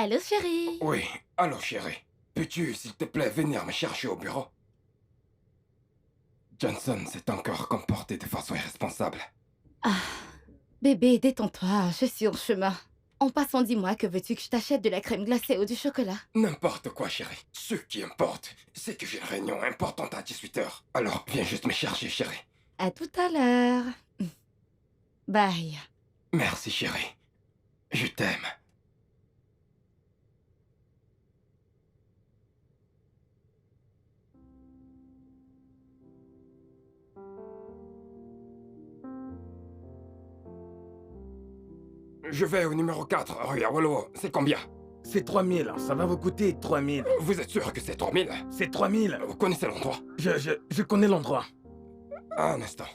Allô, chérie? Oui, allô chérie. Peux-tu, s'il te plaît, venir me chercher au bureau? Johnson s'est encore comporté de façon irresponsable. Ah, bébé, détends-toi, je suis en chemin. En passant, dis-moi, que veux-tu que je t'achète de la crème glacée ou du chocolat? N'importe quoi, chérie. Ce qui importe, c'est que j'ai une réunion importante à 18 h. Alors, viens juste me chercher, chérie. À tout à l'heure. Bye. Merci, chérie. Je t'aime. Je vais au numéro 4, rue Awolowo. C'est combien? C'est 3000, ça va vous coûter 3000. Vous êtes sûr que c'est 3000? C'est 3000. Vous connaissez l'endroit? Je connais l'endroit. Un instant.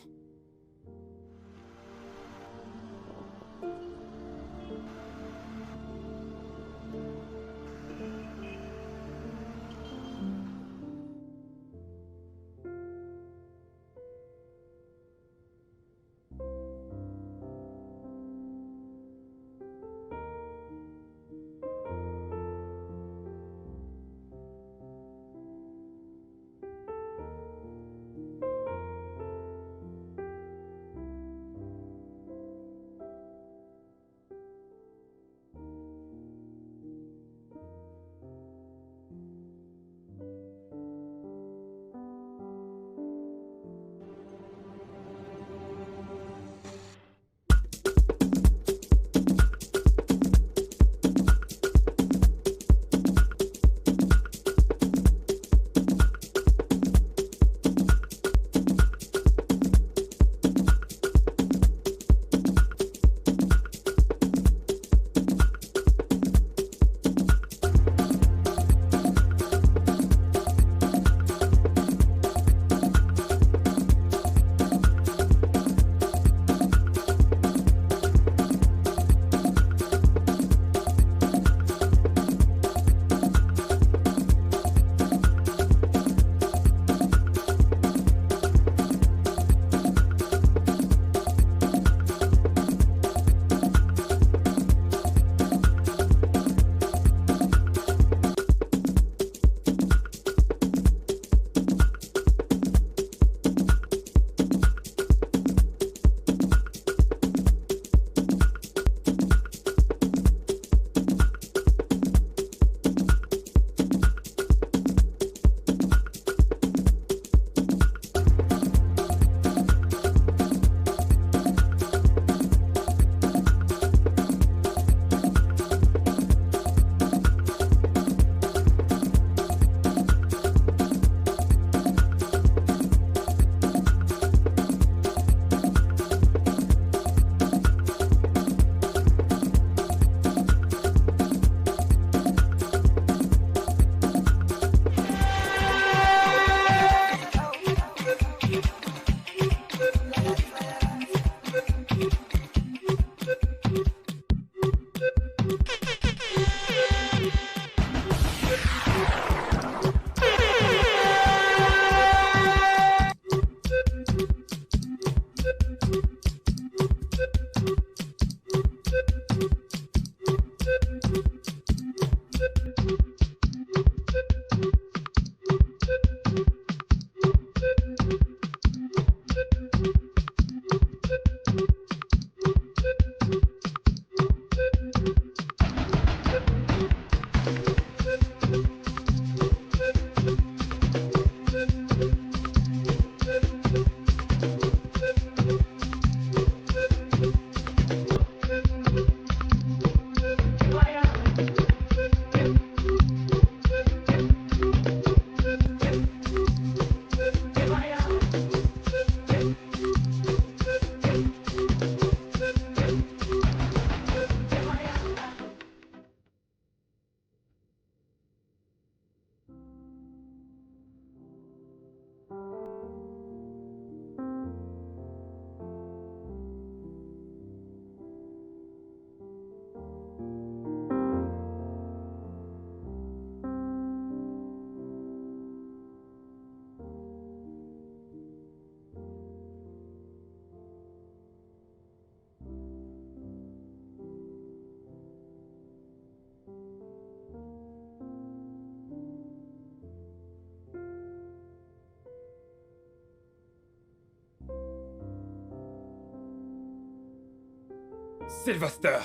Sylvester!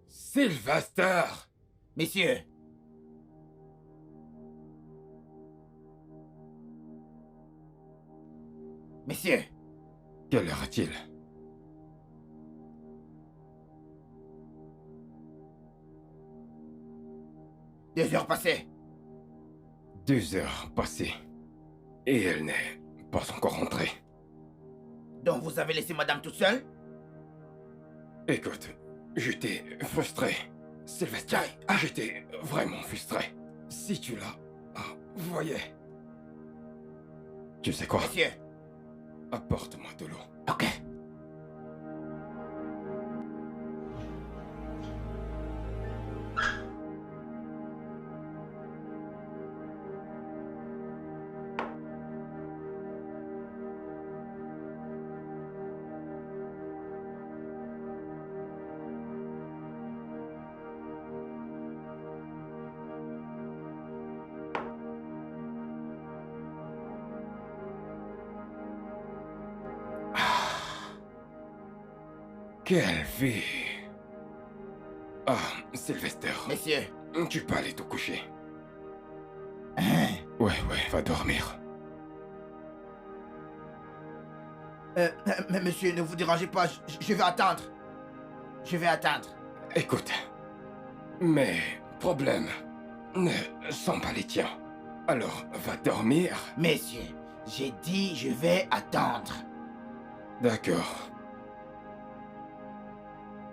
Sylvester! Messieurs, messieurs, Quelle heure est-il? 2 heures passées. 2 heures passées. Et elle n'est pas encore rentrée. Donc vous avez laissé madame toute seule? Écoute, j'étais frustré. Sylvester, j'étais vraiment frustré. Si tu la voyais. Tu sais quoi? Messieurs, Apporte-moi de l'eau. ok. Quelle fille! Ah, Sylvester, Messieurs, tu peux aller te coucher. hein, Ouais, va dormir. mais monsieur, ne vous dérangez pas, je vais attendre. Je vais attendre. Écoute, mes problèmes ne sont pas les tiens. Alors, va dormir. Messieurs, j'ai dit je vais attendre. D'accord.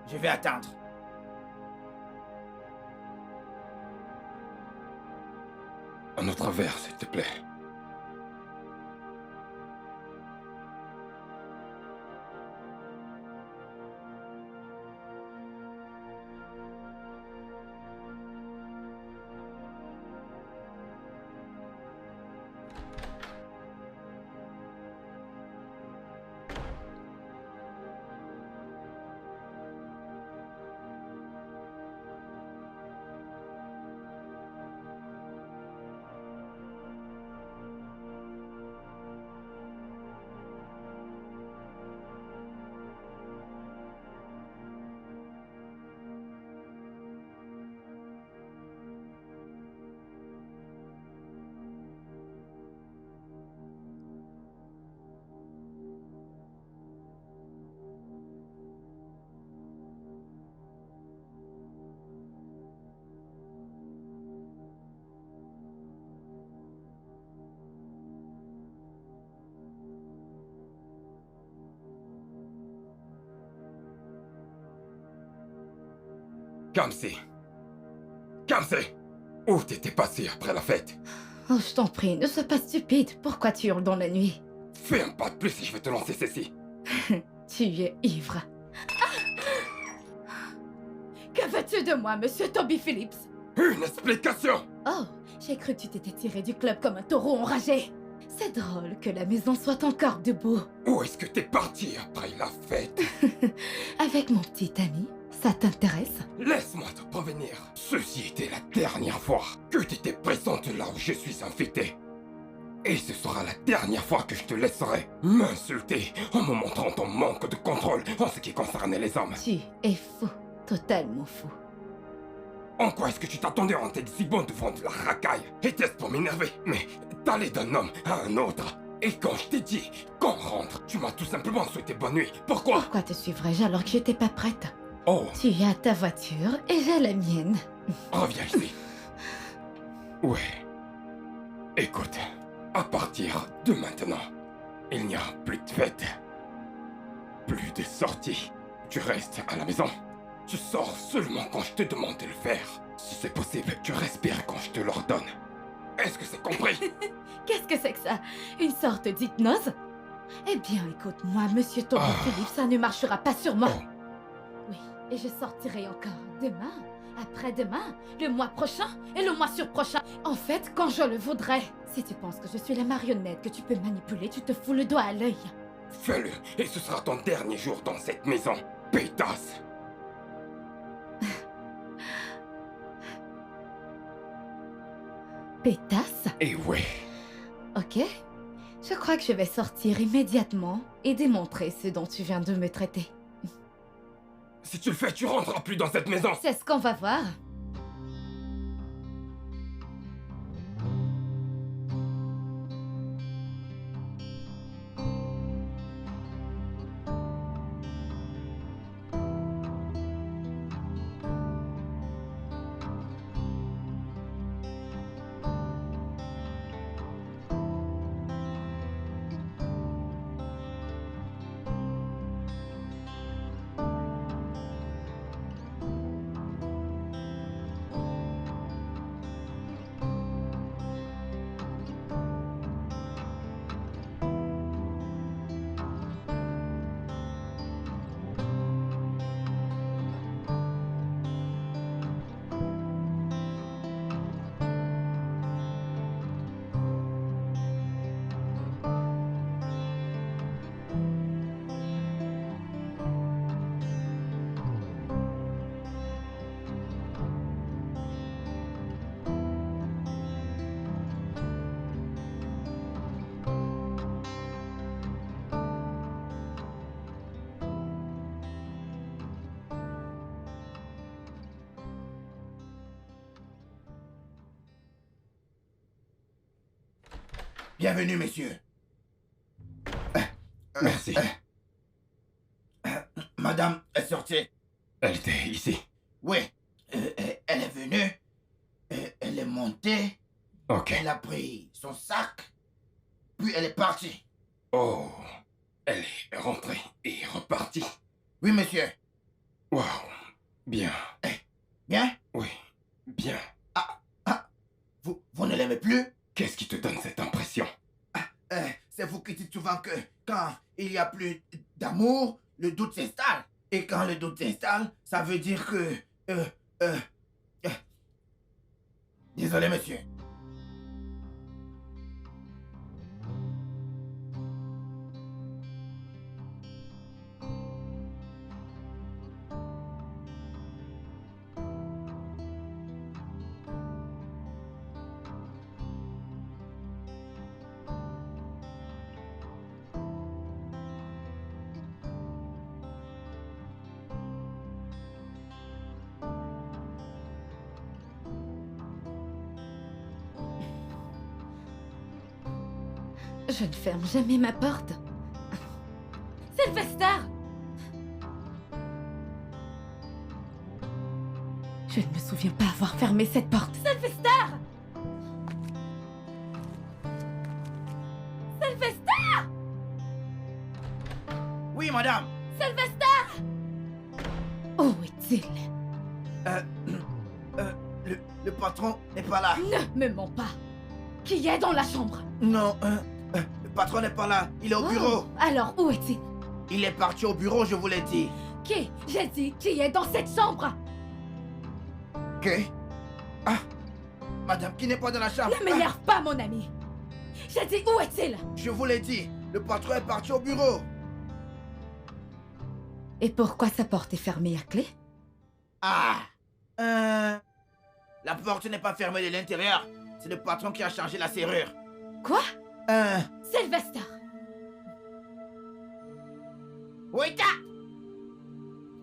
Je vais attendre. Un autre verre, s'il te plaît. Kamsi! Kamsi! Où t'étais passé après la fête? Oh, je t'en prie, ne sois pas stupide. Pourquoi tu hurles dans la nuit? Fais un pas de plus et je vais te lancer ceci. Tu es ivre. Que veux-tu de moi, monsieur Toby Phillips? Une explication! Oh, j'ai cru que tu t'étais tiré du club comme un taureau enragé. C'est drôle que la maison soit encore debout. Où est-ce que t'es parti après la fête? Avec mon petit ami, ça t'intéresse? Laisse-moi te prévenir. Ceci était la dernière fois que t'étais présente là où je suis invité. Et ce sera la dernière fois que je te laisserai m'insulter en me montrant ton manque de contrôle en ce qui concernait les hommes. Tu es fou, totalement fou. En quoi est-ce que tu t'attendais en t'exhibant devant de la racaille? Était-ce pour m'énerver? Mais t'allais d'un homme à un autre. Et quand je t'ai dit qu'on rentre, tu m'as tout simplement souhaité bonne nuit. Pourquoi? Pourquoi te suivrais-je alors que j'étais pas prête? Oh, Tu as ta voiture et j'ai la mienne. reviens ici. Ouais. Écoute, à partir de maintenant, il n'y a plus de fête. Plus de sorties. Tu restes à la maison. Tu sors seulement quand je te demande de le faire. Si c'est possible, tu respires quand je te l'ordonne. Est-ce que c'est compris? Qu'est-ce que c'est que ça? Une sorte d'hypnose? Eh bien, écoute-moi, monsieur Toby Phillips, ça ne marchera pas sur moi. Oh. Oui, et je sortirai encore demain, après-demain, le mois prochain et le mois surprochain. En fait, quand je le voudrais. Si tu penses que je suis la marionnette que tu peux manipuler, tu te fous le doigt à l'œil. Fais-le, et ce sera ton dernier jour dans cette maison. Pétasse! Pétasse? Et ouais, Ok. Je crois que je vais sortir immédiatement et démontrer ce dont tu viens de me traiter. Si tu le fais, tu rentreras plus dans cette maison. C'est ce qu'on va voir. Bienvenue, messieurs. Merci. Madame est sortie. Elle était ici. Oui. Elle est venue. Elle est montée. Ok. Elle a pris son sac. Puis elle est partie. Oh. Elle est rentrée et repartie. Oui, monsieur. Waouh. Bien. Bien? Oui. Bien. Vous ne l'aimez plus? Qu'est-ce qui te donne cette impression? C'est vous qui dites souvent que quand il y a plus d'amour, le doute s'installe. Et quand le doute s'installe, ça veut dire que... Désolé, monsieur. Je ne ferme jamais ma porte. Sylvester! Je ne me souviens pas avoir fermé cette porte. Sylvester! Sylvester! Oui, madame. Sylvester! Où est-il? Le patron n'est pas là. Ne me mens pas. Qui est dans la chambre? Non, le patron n'est pas là. Il est au bureau. Oh, alors, où est-il? Il est parti au bureau, je vous l'ai dit. Qui? J'ai dit, qui est dans cette chambre? Que? Ah, madame, qui n'est pas dans la chambre? Ne m'énerve pas, mon ami. J'ai dit, où est-il? Je vous l'ai dit. Le patron est parti au bureau. Et pourquoi sa porte est fermée à clé? Ah, la porte n'est pas fermée de l'intérieur. C'est le patron qui a changé la serrure. Quoi? Sylvester! Oui,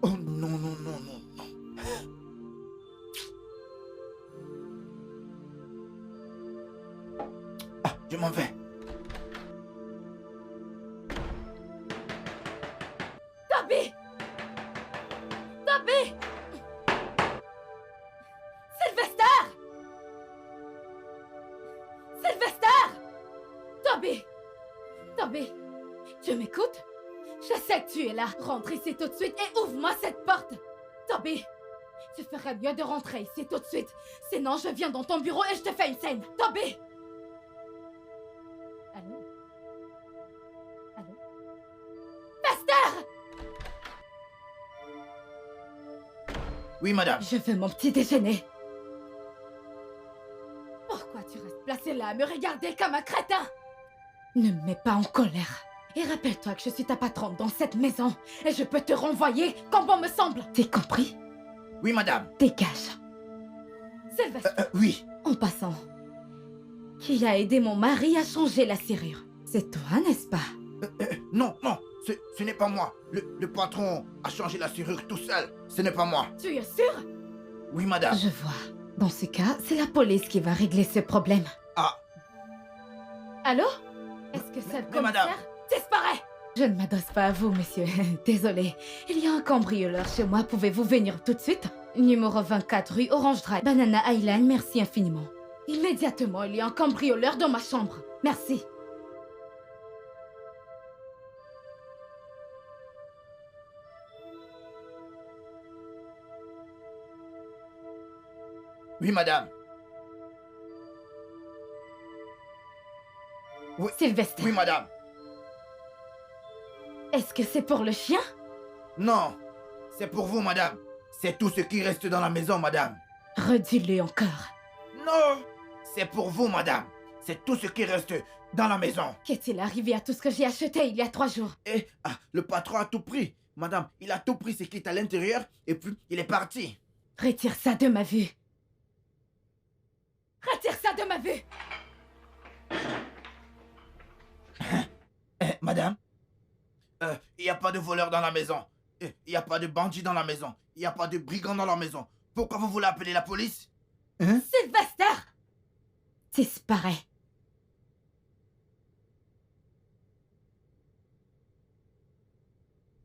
oh non, non, non, non, non. Ah, je m'en vais. Toby! Toby! Sylvester! Sylvester! Toby! Toby! Tu m'écoutes? Je sais que tu es là. Rentre ici tout de suite et ouvre-moi cette porte. Toby! Tu ferais mieux de rentrer ici tout de suite. Sinon, je viens dans ton bureau et je te fais une scène. Toby! Allô? Allô? Pasteur! Oui, madame. Je veux mon petit déjeuner. Pourquoi tu restes placé là à me regarder comme un crétin? Ne me mets pas en colère. Et rappelle-toi que je suis ta patronne dans cette maison. Et je peux te renvoyer quand bon me semble. T'es compris? Oui, madame. Dégage. Sylvester, Oui. en passant, qui a aidé mon mari à changer la serrure? C'est toi, n'est-ce pas? Non, non, ce n'est pas moi. Le patron a changé la serrure tout seul. Ce n'est pas moi. Tu es sûr? Oui, madame. Je vois. Dans ce cas, c'est la police qui va régler ce problème. Ah, Allô? Est-ce que c'est le mais madame. commissaire? Disparaît! Je ne m'adresse pas à vous, monsieur. Désolé. Il y a un cambrioleur chez moi. Pouvez-vous venir tout de suite? Numéro 24 rue Orange Drive, Banana Island. Merci infiniment. Immédiatement, il y a un cambrioleur dans ma chambre. Merci. Oui, madame. Sylvester, Oui, madame. est-ce que c'est pour le chien? Non, c'est pour vous, madame. C'est tout ce qui reste dans la maison, madame. Redis-le encore. Non, c'est pour vous, madame. C'est tout ce qui reste dans la maison. Qu'est-il arrivé à tout ce que j'ai acheté il y a 3 jours? Et le patron a tout pris. Madame, il a tout pris ce qui est à l'intérieur et puis il est parti. Retire ça de ma vue. Retire ça de ma vue! Madame, il n'y a pas de voleur dans la maison. Il n'y a pas de bandit dans la maison. Il n'y a pas de brigand dans la maison. Pourquoi vous voulez appeler la police? Sylvester! Disparaît.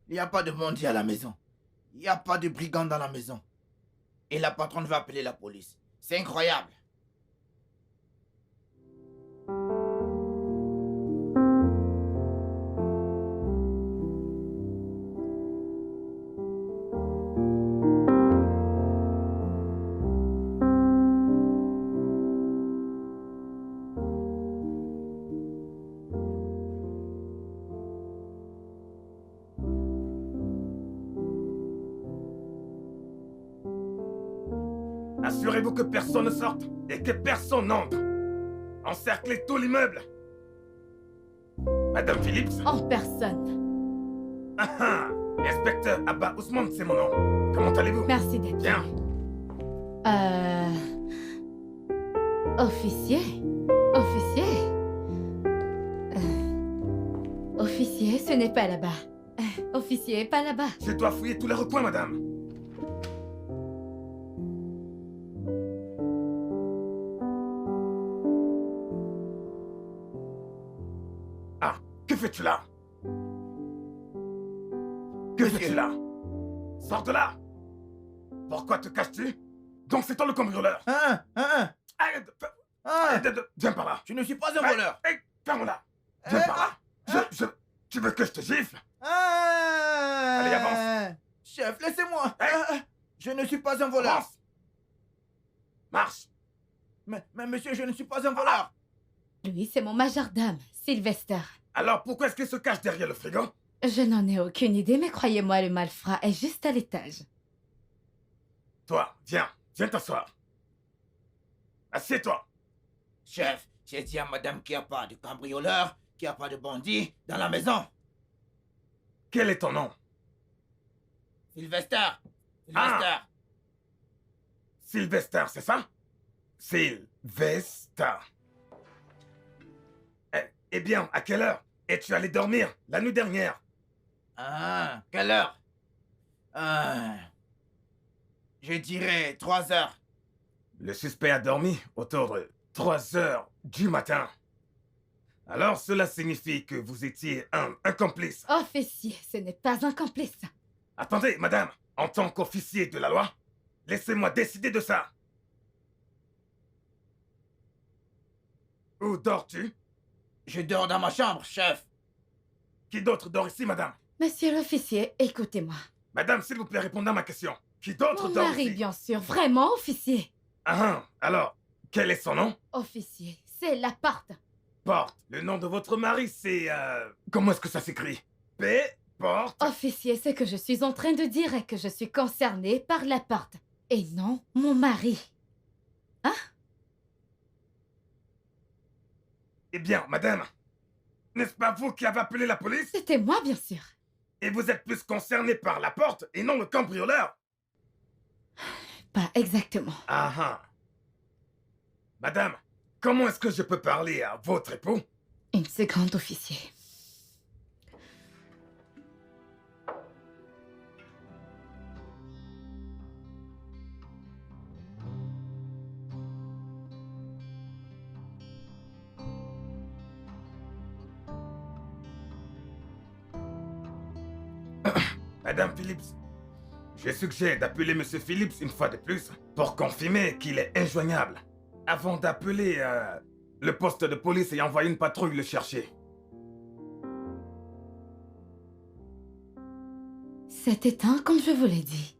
Il n'y a pas de bandit à la maison. Il n'y a pas de brigand dans la maison. Et la patronne va appeler la police. C'est incroyable. Assurez-vous que personne ne sorte et que personne n'entre. Encerclez tout l'immeuble. Madame Phillips? En personne. Ah ah! Inspecteur Abba Ousmane, c'est mon nom. Comment allez-vous? Merci d'être Bien. venu. Officier? Officier? Officier, ce n'est pas là-bas. Officier, pas là-bas. Je dois fouiller tous les recoins, madame. Ah, que fais-tu là? Que Monsieur. fais-tu là? Sors de là! Pourquoi te caches-tu? Donc c'est toi le cambrioleur! Arrête de... Viens par là! Je ne suis pas un voleur. Hey, ferme là! Viens par là! Tu veux que je te gifle? Allez, avance. Chef, laissez-moi. Hey. Je ne suis pas un voleur. Avance! Marche! Mais monsieur, je ne suis pas un voleur. Lui, c'est mon majordome, Sylvester. Alors pourquoi est-ce qu'il se cache derrière le frigo? Je n'en ai aucune idée, mais croyez-moi, le malfrat est juste à l'étage. Toi, viens t'asseoir. Assieds-toi. Chef, j'ai dit à madame qu'il n'y a pas de cambrioleur, qu'il n'y a pas de bandit dans la maison. Quel est ton nom? Sylvester. Sylvester. Sylvester, c'est ça? Sylvester. Eh bien, à quelle heure es-tu allé dormir la nuit dernière? Quelle heure? Je dirais 3 heures. Le suspect a dormi autour de 3 heures du matin. Alors cela signifie que vous étiez un complice. Officier, ce n'est pas un complice. Attendez, madame, en tant qu'officier de la loi, laissez-moi décider de ça. Où dors-tu? Je dors dans ma chambre, chef. Qui d'autre dort ici, madame? Monsieur l'officier, écoutez-moi. Madame, s'il vous plaît, répondez à ma question. Qui d'autre Mon dort mari, ici? bien sûr. Vraiment, officier. Alors, quel est son nom? Officier, c'est la porte. Porte. Le nom de votre mari, c'est... Comment est-ce que ça s'écrit? P, porte... Officier, ce que je suis en train de dire est que je suis concernée par la porte. Et non mon mari. Hein? Eh bien, madame, n'est-ce pas vous qui avez appelé la police? C'était moi, bien sûr. Et vous êtes plus concerné par la porte et non le cambrioleur? Pas exactement. Madame, comment est-ce que je peux parler à votre époux? Une seconde, officier. Madame Phillips, je suggère d'appeler Monsieur Phillips une fois de plus pour confirmer qu'il est injoignable avant d'appeler le poste de police et envoyer une patrouille le chercher. C'est éteint comme je vous l'ai dit.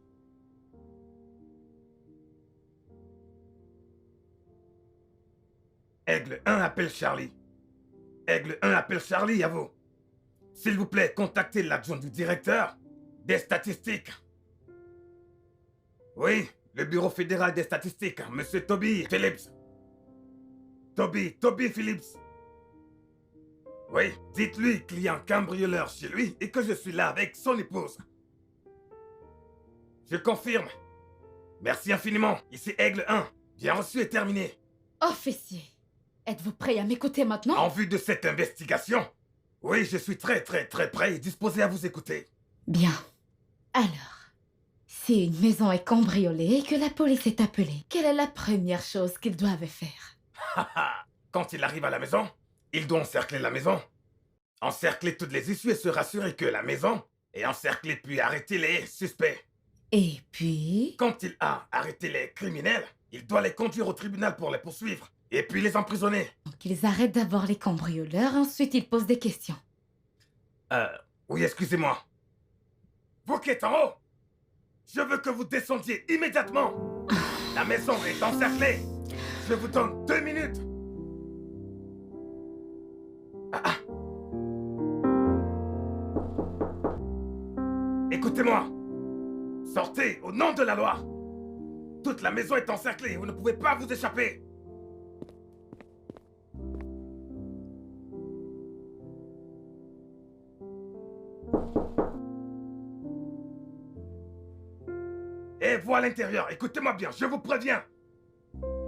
Aigle 1 appelle Charlie. Aigle 1 appelle Charlie, à vous. S'il vous plaît, contactez l'adjoint du directeur des statistiques. Oui, le bureau fédéral des statistiques, Monsieur Toby Phillips. Toby Phillips. Oui, dites-lui qu'il y a un cambrioleur chez lui et que je suis là avec son épouse. Je confirme. Merci infiniment. Ici Aigle 1. Bien reçu et terminé. Officier, êtes-vous prêt à m'écouter maintenant? En vue de cette investigation, oui, je suis très prêt et disposé à vous écouter. Bien. Alors, si une maison est cambriolée et que la police est appelée, quelle est la première chose qu'ils doivent faire? Quand il arrive à la maison, il doit encercler la maison. Encercler toutes les issues et se rassurer que la maison est encerclée puis arrêter les suspects. Et puis... Quand il a arrêté les criminels, il doit les conduire au tribunal pour les poursuivre et puis les emprisonner. Donc ils arrêtent d'abord les cambrioleurs, ensuite ils posent des questions. Oui, excusez-moi. Vous qui êtes en haut, je veux que vous descendiez immédiatement. La maison est encerclée. Je vous donne 2 minutes. Écoutez-moi. Sortez au nom de la loi. Toute la maison est encerclée. Vous ne pouvez pas vous échapper. Et vous à l'intérieur, écoutez-moi bien, je vous préviens.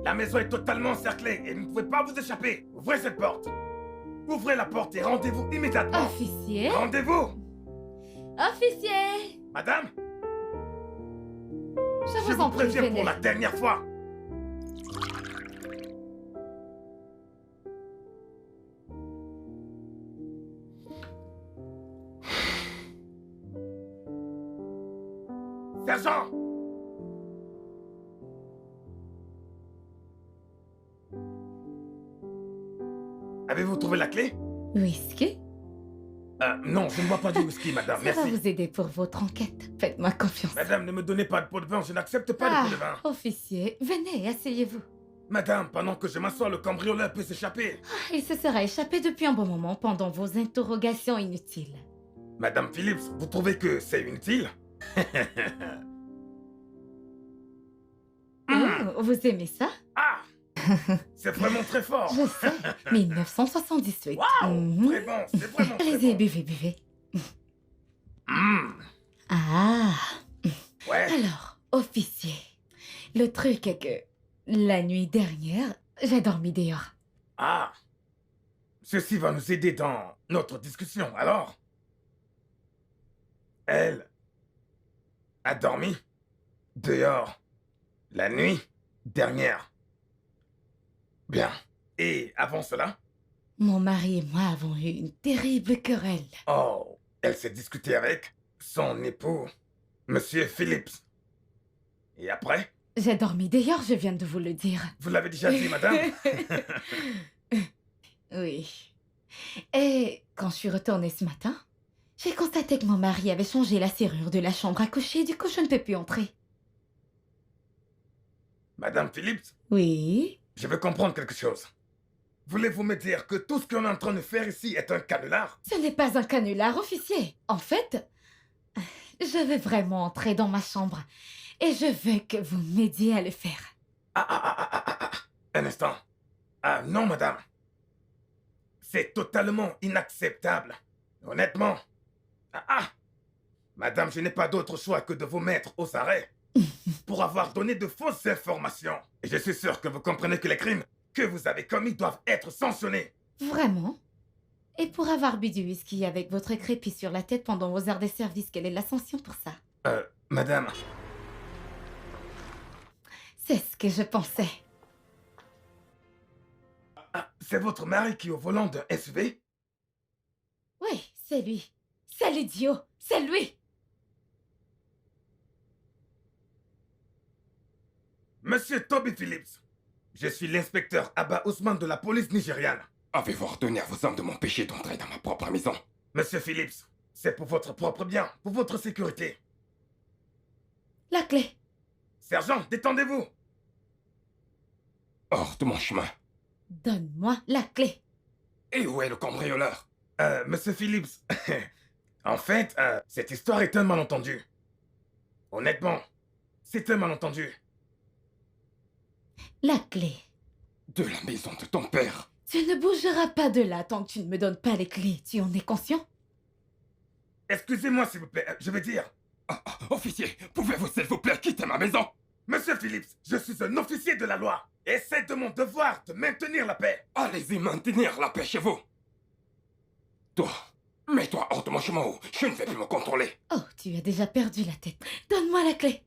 La maison est totalement encerclée et vous ne pouvez pas vous échapper. Ouvrez cette porte. Ouvrez la porte et rendez-vous immédiatement. Officier? Rendez-vous. Officier! Madame, Je je en vous prie, préviens pour venez. la dernière fois. Sergent! Avez-vous trouvé la clé? Whisky? Non, je ne bois pas du whisky, madame, Ça va merci. vous aider pour votre enquête. Faites-moi confiance. Madame, ne me donnez pas de pot de vin, je n'accepte pas de pot de vin. Officier, venez, asseyez-vous. Madame, pendant que je m'assois, le cambrioleur peut s'échapper. Il se sera échappé depuis un bon moment pendant vos interrogations inutiles. Madame Phillips, vous trouvez que c'est inutile? Oh, vous aimez ça? Ah! C'est vraiment très fort. Je sais. 1978. Waouh! Mhm. Très bon, c'est vraiment très Allez-y, bon. buvez, buvez. Mmh, Ah. ouais. Alors, officier, le truc est que la nuit dernière, j'ai dormi dehors. Ah! Ceci va nous aider dans notre discussion, alors? Elle a dormi dehors la nuit dernière. Bien. Et avant cela? Mon mari et moi avons eu une terrible querelle. Oh, elle s'est disputée avec son époux, Monsieur Phillips. Et après? J'ai dormi dehors, je viens de vous le dire. Vous l'avez déjà dit, madame? Oui. Et quand je suis retournée ce matin, j'ai constaté que mon mari avait changé la serrure de la chambre à coucher, du coup je ne peux plus entrer. Madame Phillips, Oui? je veux comprendre quelque chose. Voulez-vous me dire que tout ce qu'on est en train de faire ici est un canular? Ce n'est pas un canular, officier. En fait, je veux vraiment entrer dans ma chambre et je veux que vous m'aidiez à le faire. Un instant. Ah non, madame. C'est totalement inacceptable. Honnêtement. Madame, je n'ai pas d'autre choix que de vous mettre aux arrêts pour avoir donné de fausses informations. Et je suis sûr que vous comprenez que les crimes que vous avez commis doivent être sanctionnés. Vraiment? Et pour avoir bu du whisky avec votre crépi sur la tête pendant vos heures de service, quelle est la sanction pour ça? Madame, C'est ce que je pensais. c'est votre mari qui est au volant d'un SUV? Oui, c'est lui. C'est l'idiot. C'est lui. Monsieur Toby Phillips, je suis l'inspecteur Abba Ousmane de la police nigériane. Avez-vous ordonné à vos hommes de m'empêcher d'entrer dans ma propre maison? Monsieur Phillips, c'est pour votre propre bien, pour votre sécurité. La clé. Sergent, détendez-vous. Hors de mon chemin. Donne-moi la clé. Et où est le cambrioleur? Monsieur Phillips, en fait, cette histoire est un malentendu. Honnêtement, c'est un malentendu. La clé. De la maison de ton père. Tu ne bougeras pas de là tant que tu ne me donnes pas les clés. Tu en es conscient? Excusez-moi, s'il vous plaît, je veux dire... Officier, pouvez-vous s'il vous plaît quitter ma maison? Monsieur Phillips, je suis un officier de la loi. Et c'est de mon devoir de maintenir la paix. Allez-y maintenir la paix chez vous. Toi, mets-toi hors de mon chemin ou je ne vais plus me contrôler. Oh, tu as déjà perdu la tête. Donne-moi la clé.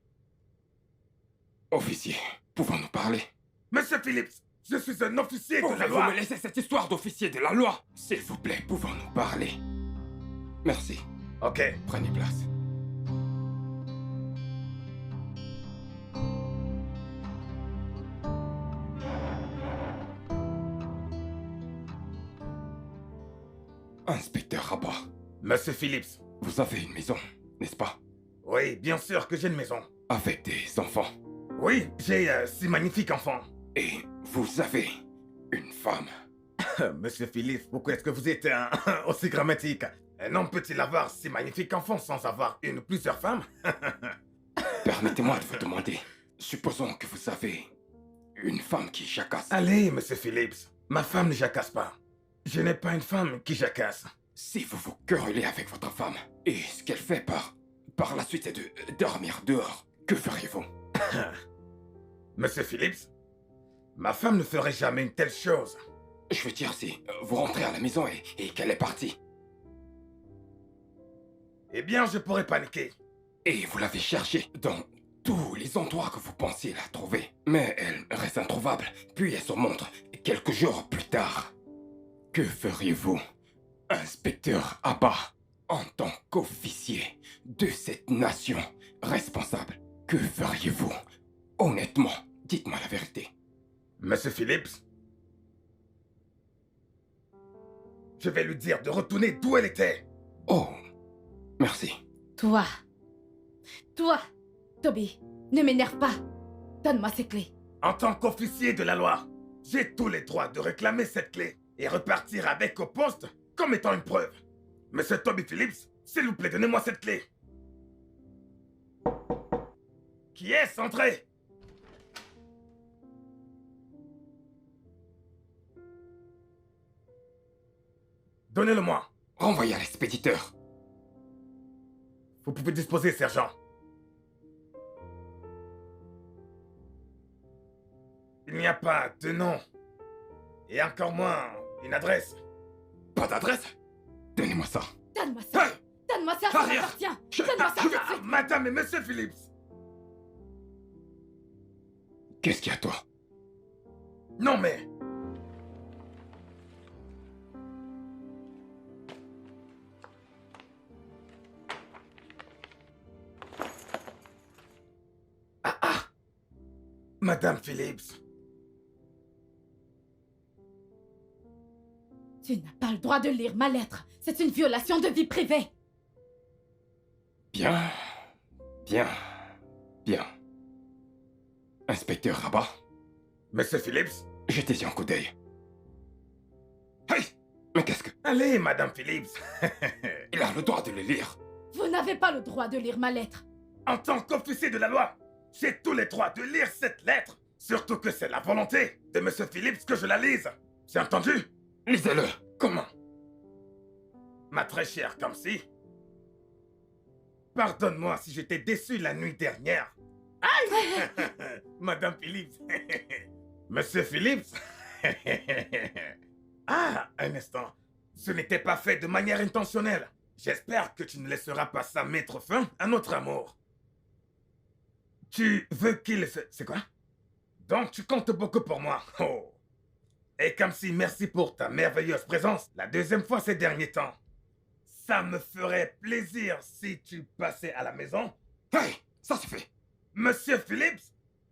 Officier, pouvons-nous parler? Monsieur Phillips, je suis un officier de la Pouvez-vous loi. me laisser cette histoire d'officier de la loi? S'il vous plaît, pouvons-nous parler? Merci. Ok. Prenez place. Inspecteur Rabat, Monsieur Phillips. vous avez une maison, n'est-ce pas? Oui, bien sûr que j'ai une maison. Avec des enfants. Oui, j'ai 6 magnifiques enfants. Et vous avez une femme. Monsieur Phillips, pourquoi est-ce que vous êtes aussi grammatique? Un homme peut-il avoir 6 magnifiques enfants sans avoir une ou plusieurs femmes? Permettez-moi de vous demander. Supposons que vous avez une femme qui jacasse. Allez, Monsieur Phillips, ma femme ne jacasse pas. Je n'ai pas une femme qui jacasse. Si vous vous querellez avec votre femme, et ce qu'elle fait par la suite c'est de dormir dehors, que feriez-vous? Monsieur Phillips, ma femme ne ferait jamais une telle chose. Je veux dire, si vous rentrez à la maison et qu'elle est partie, Eh bien, je pourrais paniquer. et vous l'avez cherchée dans tous les endroits que vous pensiez la trouver, mais elle reste introuvable, puis elle se montre quelques jours plus tard. Que feriez-vous, inspecteur Abba, en tant qu'officier de cette nation responsable? Que feriez-vous? Honnêtement, dites-moi la vérité. Monsieur Phillips, je vais lui dire de retourner d'où elle était. Oh, merci. Toi. Toi. Toby, ne m'énerve pas. Donne-moi ces clés. En tant qu'officier de la loi, j'ai tous les droits de réclamer cette clé et repartir avec au poste comme étant une preuve. Monsieur Toby Phillips, s'il vous plaît, donnez-moi cette clé. Qui est-ce? Entrez. Donnez-le-moi. Renvoyez à l'expéditeur. Vous pouvez disposer, sergent. Il n'y a pas de nom. Et encore moins une adresse. Pas d'adresse? Donnez-moi ça. Donne-moi ça. Hey! Donne-moi ça, ça Arrière. m'appartient. Donne-moi ça tout de suite. Madame et monsieur Phillips. Qu'est-ce qu'il y a, toi? Non mais... Madame Phillips. Tu n'as pas le droit de lire ma lettre. C'est une violation de vie privée. Bien, bien, bien. Inspecteur Rabat, Monsieur Phillips. jetez-y un coup d'œil. Hey! Mais qu'est-ce que... Allez, Madame Phillips. Il a le droit de le lire. Vous n'avez pas le droit de lire ma lettre. En tant qu'officier de la loi, j'ai tous les droits de lire cette lettre. Surtout que c'est la volonté de Monsieur Phillips que je la lise. C'est entendu? Lisez-le. Comment? Ma très chère comme si... Pardonne-moi si j'étais déçu la nuit dernière. Aïe! Madame Phillips. Monsieur Phillips. Ah, un instant. Ce n'était pas fait de manière intentionnelle. J'espère que tu ne laisseras pas ça mettre fin à notre amour. Tu veux qu'il se... C'est quoi? Donc tu comptes beaucoup pour moi. Oh. Et comme si merci pour ta merveilleuse présence la deuxième fois ces derniers temps. Ça me ferait plaisir si tu passais à la maison. Hey, ça suffit. Monsieur Phillips,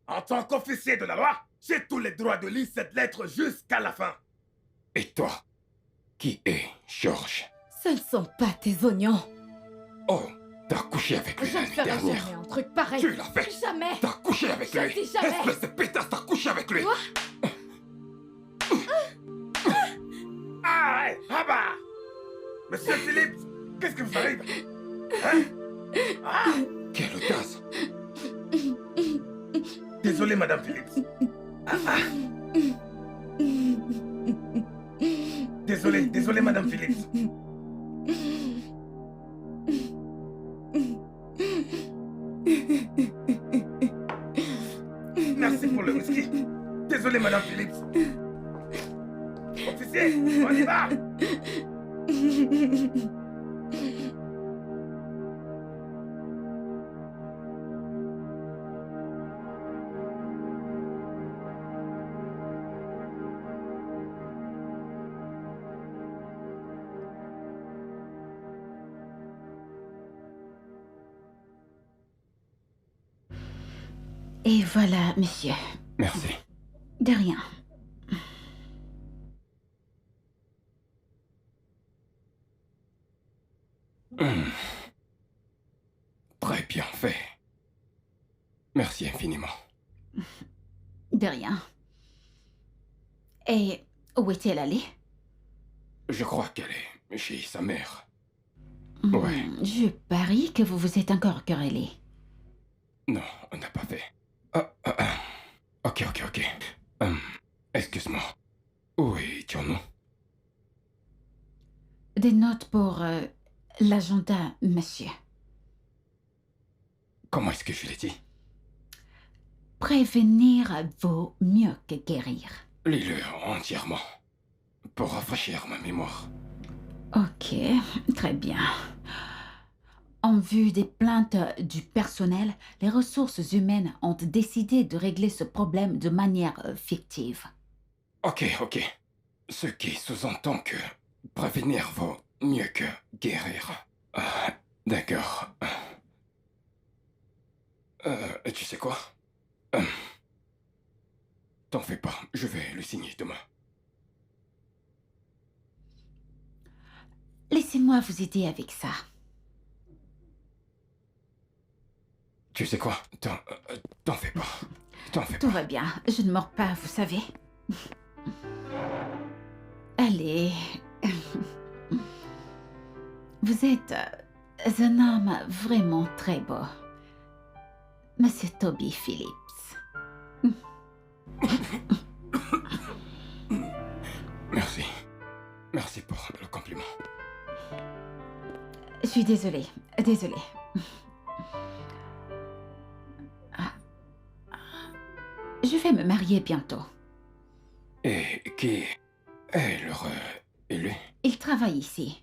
en tant qu'officier de la loi, j'ai tous les droits de lire cette lettre jusqu'à la fin. Et toi, qui est George? Ce ne sont pas tes oignons. Oh, t'as couché avec lui Je ne l'année ferai dernière. jamais un truc pareil. Tu l'as fait. Jamais. T'as couché avec Je lui. dis jamais. Espèce de pétasse, t'as couché avec lui. Quoi? Ah, ouais, ah bah! Monsieur Phillips, qu'est-ce que vous arrive? Hein? Ah! Quelle audace. Désolé, Madame Phillips. Ah, ah. Désolé, Madame Phillips. Merci pour le whisky. Désolé, Madame Phillips. Officier, on y va! Et voilà, monsieur. Merci. De rien. Très bien fait. Merci infiniment. De rien. Et où est-elle allée? Je crois qu'elle est chez sa mère. Hmm, Ouais. Je parie que vous vous êtes encore querellé. Non, on n'a pas fait. Ok. Excuse-moi. Où étions-nous? Des notes pour l'agenda, monsieur. Comment est-ce que je l'ai dit? Prévenir vaut mieux que guérir. Lis-le entièrement. Pour rafraîchir ma mémoire. Ok, très bien. En vue des plaintes du personnel, les ressources humaines ont décidé de régler ce problème de manière fictive. Ok. Ce qui sous-entend que prévenir vaut mieux que guérir. D'accord. Tu sais quoi? T'en fais pas, je vais le signer demain. Laissez-moi vous aider avec ça. Tu sais quoi? T'en fais pas. Tout va bien, je ne mords pas, vous savez. Allez. Vous êtes un homme vraiment très beau. Monsieur Toby Phillips. Merci. Merci pour le compliment. Je suis désolée. Je vais me marier bientôt. Et qui est l'heureux élu? Il travaille ici.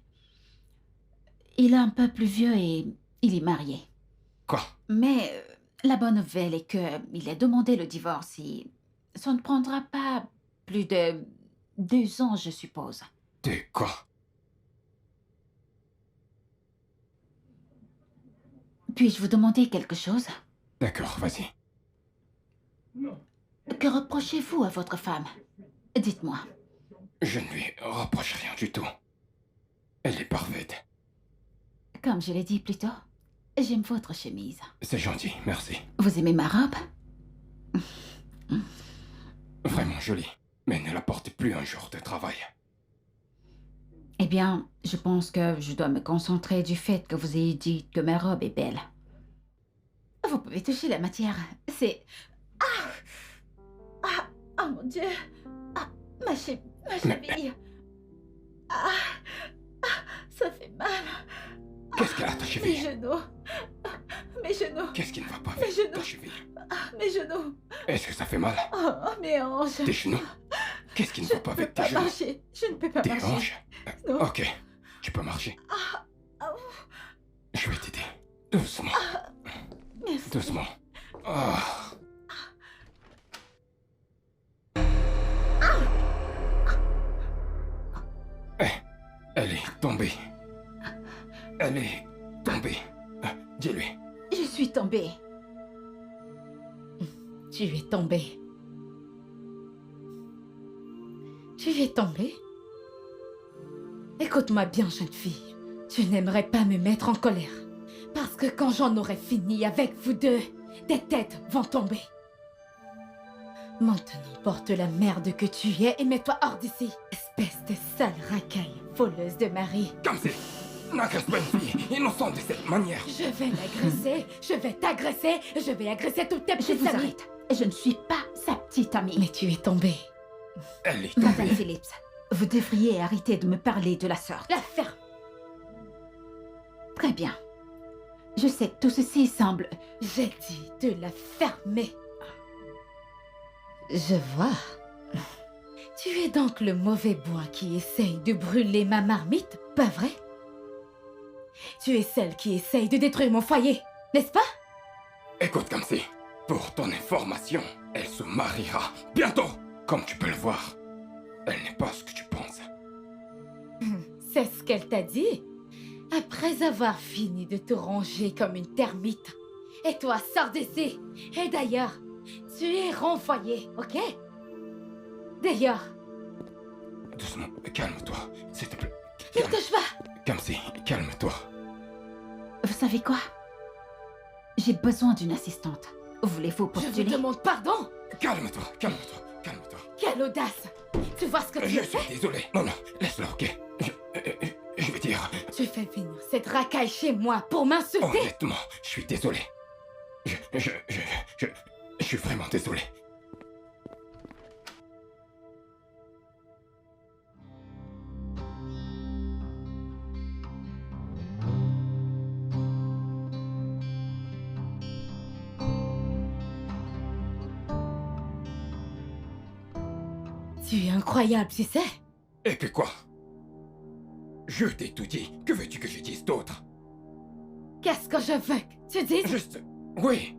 Il est un peu plus vieux et il est marié. Quoi? Mais la bonne nouvelle est qu'il a demandé le divorce et ça ne prendra pas plus de 2 ans, je suppose. De quoi? Puis-je vous demander quelque chose? D'accord, vas-y. Que reprochez-vous à votre femme? Dites-moi. Je ne lui reproche rien du tout. Elle est parfaite. Comme je l'ai dit plus tôt, j'aime votre chemise. C'est gentil, merci. Vous aimez ma robe? Vraiment jolie. Mais ne la portez plus un jour de travail. Eh bien, je pense que je dois me concentrer du fait que vous ayez dit que ma robe est belle. Vous pouvez toucher la matière. C'est... Oh mon Dieu! Ma cheville! Ça fait mal! Qu'est-ce qu'elle a ta Mes cheville? genoux! Mes genoux! Qu'est-ce qui ne va pas Mes avec genoux. ta cheville? Mes genoux! Est-ce que ça fait mal? Oh, mes hanches! Tes genoux? Qu'est-ce qui ne va pas avec tes genoux? marcher! Je ne peux pas Tes marcher! hanches? Non. Ok, tu peux marcher. Je vais t'aider. Doucement. Merci. Doucement. Ah. Elle est tombée. Elle est tombée. Dis-lui. Je suis tombée. Tu es tombée. Tu es tombée? Écoute-moi bien, jeune fille. Tu n'aimerais pas me mettre en colère. Parce que quand j'en aurai fini avec vous deux, des têtes vont tomber. Maintenant, porte la merde que tu es et mets-toi hors d'ici. Espèce de sale racaille, voleuse de mari. Comme si. N'agresse pas une fille innocente de cette manière. Je vais l'agresser, je vais t'agresser, je vais agresser toutes tes Je petites vous amies. arrête. Je ne suis pas sa petite amie. Mais tu es tombée. Elle est Madame tombée. Phillips, vous devriez arrêter de me parler de la sorte. La ferme. Très bien. Je sais que tout ceci semble... J'ai dit de la fermer. Je vois. Tu es donc le mauvais bois qui essaye de brûler ma marmite, pas vrai? Tu es celle qui essaye de détruire mon foyer, n'est-ce pas? Écoute, Kamsi, pour ton information, elle se mariera bientôt. Comme tu peux le voir, elle n'est pas ce que tu penses. C'est ce qu'elle t'a dit? Après avoir fini de te ranger comme une termite. Et toi, sors d'ici. Et d'ailleurs, tu es renvoyé, ok? D'ailleurs, Doucement, calme-toi, s'il te plaît. ne touche pas. Kamsi, calme-toi. Vous savez quoi? J'ai besoin d'une assistante. Voulez-vous Je vous postuler? Calme-toi, demande pardon. calme-toi, calme-toi. Quelle audace. Tu vois ce que tu Je as suis fait? désolé. Non, laisse-le, ok. Je veux dire, Tu fais venir cette racaille chez moi pour m'insulter? honnêtement, je suis désolé. Je suis vraiment désolé. Tu es incroyable, tu sais. Et puis quoi? Je t'ai tout dit. Que veux-tu que je dise d'autre? Qu'est-ce que je veux que tu dises? Juste... Oui.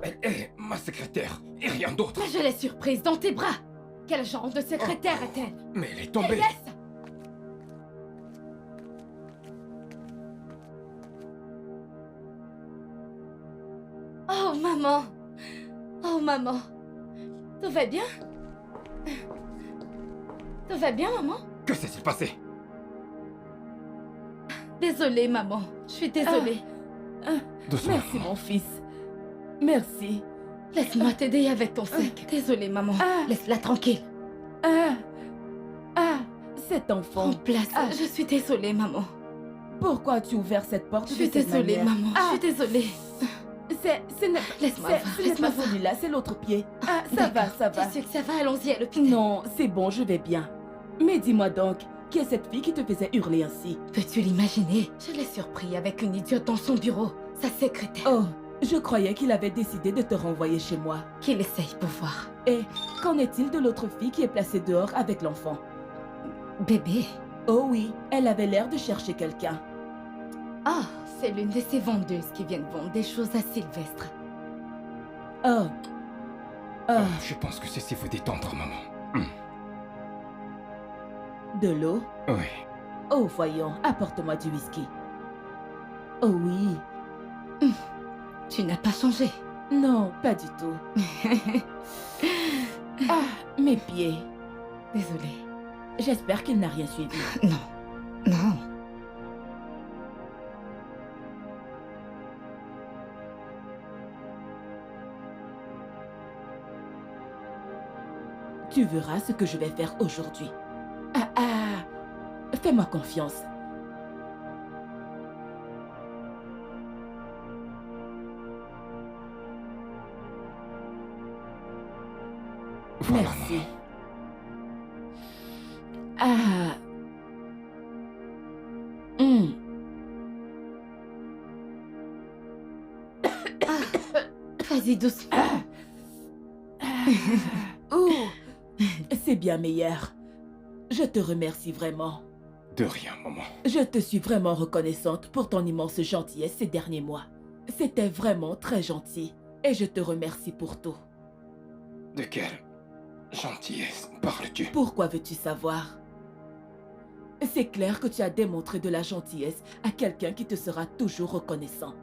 Elle est ma secrétaire et rien d'autre. Mais je l'ai surprise dans tes bras. Quel genre de secrétaire est-elle? Mais elle est Elle tombée. laisse. Oh maman. Oh maman. Tout va bien? Tout va bien, maman? Que s'est-il passé? Désolée, maman. Je suis désolée. Doucement. Merci, mon fils. Merci. Laisse-moi t'aider avec ton sac. Désolée, maman. Laisse-la tranquille. Cet enfant. Prends place. Je suis désolée, maman. Pourquoi as-tu ouvert cette porte Je de suis cette désolée, manière? maman. Je suis désolée. Ce n'est Laisse-moi voir. ce n'est Laisse-moi pas voir. celui-là, c'est l'autre pied. Ça va, D'accord. ça va. Tu es sûre que ça va? Allons-y à l'hôpital. Non, c'est bon, je vais bien. Mais dis-moi donc, qui est cette fille qui te faisait hurler ainsi? Peux-tu l'imaginer? Je l'ai surpris avec une idiote dans son bureau. Sa secrétaire. Oh, je croyais qu'il avait décidé de te renvoyer chez moi. Qu'il essaye pour voir. Et qu'en est-il de l'autre fille qui est placée dehors avec l'enfant? Bébé. Oh oui, elle avait l'air de chercher quelqu'un. Ah, c'est l'une de ces vendeuses qui viennent vendre des choses à Sylvestre. Oh. Oh, Je pense que ceci vous détendre, maman. de l'eau? Oui. Oh, voyons, apporte-moi du whisky. Oh oui. Tu n'as pas changé. Non, pas du tout. Ah, mes pieds. Désolée. J'espère qu'il n'a rien suivi. Non. Non. Tu verras ce que je vais faire aujourd'hui. Fais-moi confiance. Voilà, Merci. maman. Hmm. Vas-y doucement. Ouh. C'est bien meilleur. Je te remercie vraiment. De rien, maman. Je te suis vraiment reconnaissante pour ton immense gentillesse ces derniers mois. C'était vraiment très gentil. Et je te remercie pour tout. De quelle gentillesse parles-tu? Pourquoi veux-tu savoir? C'est clair que tu as démontré de la gentillesse à quelqu'un qui te sera toujours reconnaissant.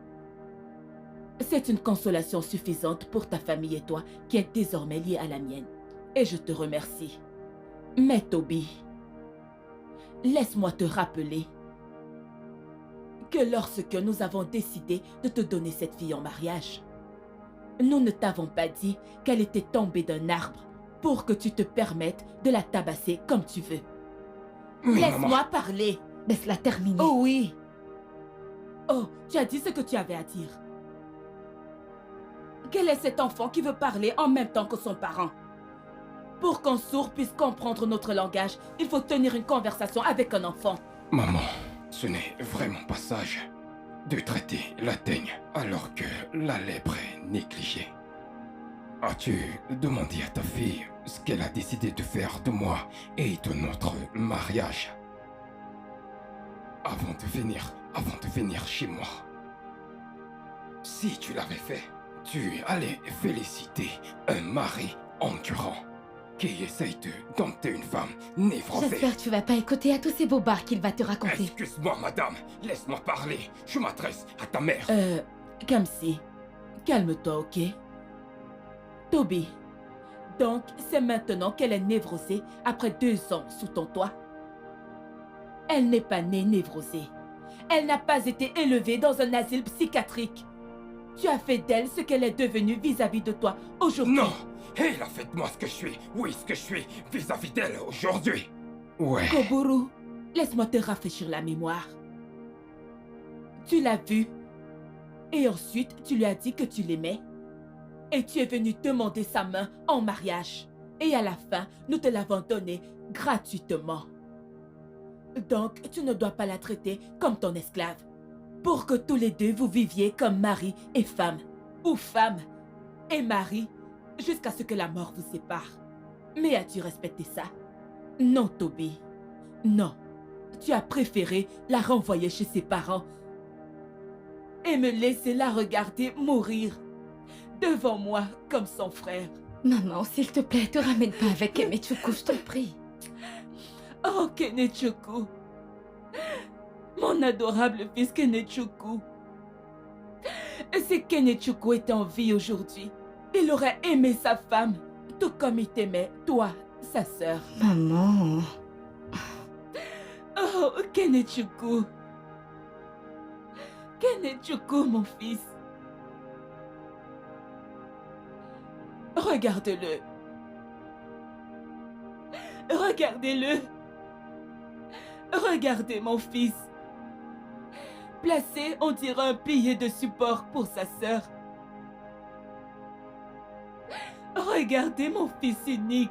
C'est une consolation suffisante pour ta famille et toi qui est désormais liée à la mienne. Et je te remercie. Mais Toby, laisse-moi te rappeler que lorsque nous avons décidé de te donner cette fille en mariage, nous ne t'avons pas dit qu'elle était tombée d'un arbre pour que tu te permettes de la tabasser comme tu veux. Mais Laisse-moi maman, parler. Laisse-la terminer. Oh oui. Oh, tu as dit ce que tu avais à dire. Quel est cet enfant qui veut parler en même temps que son parent? Pour qu'un sourd puisse comprendre notre langage, il faut tenir une conversation avec un enfant. maman, ce n'est vraiment pas sage de traiter la teigne alors que la lèpre est négligée. As-tu demandé à ta fille ce qu'elle a décidé de faire de moi et de notre mariage avant de venir chez moi? Si tu l'avais fait, tu allais féliciter un mari endurant qui essaye de dompter une femme névrosée. J'espère que tu vas pas écouter à tous ces bobards qu'il va te raconter. Excuse-moi, madame, laisse-moi parler. Je m'adresse à ta mère. Kamsi, calme-toi, ok? Toby, donc c'est maintenant qu'elle est névrosée après 2 ans sous ton toit? Elle n'est pas née névrosée. Elle n'a pas été élevée dans un asile psychiatrique. Tu as fait d'elle ce qu'elle est devenue vis-à-vis de toi aujourd'hui. Non, elle a fait de moi ce que je suis. Oui, ce que je suis vis-à-vis d'elle aujourd'hui. Ouais. Koburu, laisse-moi te rafraîchir la mémoire. Tu l'as vue. Et ensuite, tu lui as dit que tu l'aimais. Et tu es venu demander sa main en mariage. Et à la fin, nous te l'avons donnée gratuitement. Donc, tu ne dois pas la traiter comme ton esclave. Pour que tous les deux vous viviez comme mari et femme. Ou femme et mari, jusqu'à ce que la mort vous sépare. Mais as-tu respecté ça? Non, Toby. Non. Tu as préféré la renvoyer chez ses parents et me laisser la regarder mourir devant moi comme son frère. Maman, s'il te plaît, te ramène pas avec Kenechukwu, je t'en prie. Oh, Kenechukwu. Mon adorable fils Kenechukwu. Si Kenechukwu était en vie aujourd'hui, il aurait aimé sa femme, tout comme il t'aimait, toi, sa sœur. Maman. Oh, Kenechukwu. Kenechukwu, mon fils. Regarde-le. Regardez-le. Regardez mon fils. Placé, on dirait un pilier de support pour sa sœur. Regardez mon fils unique.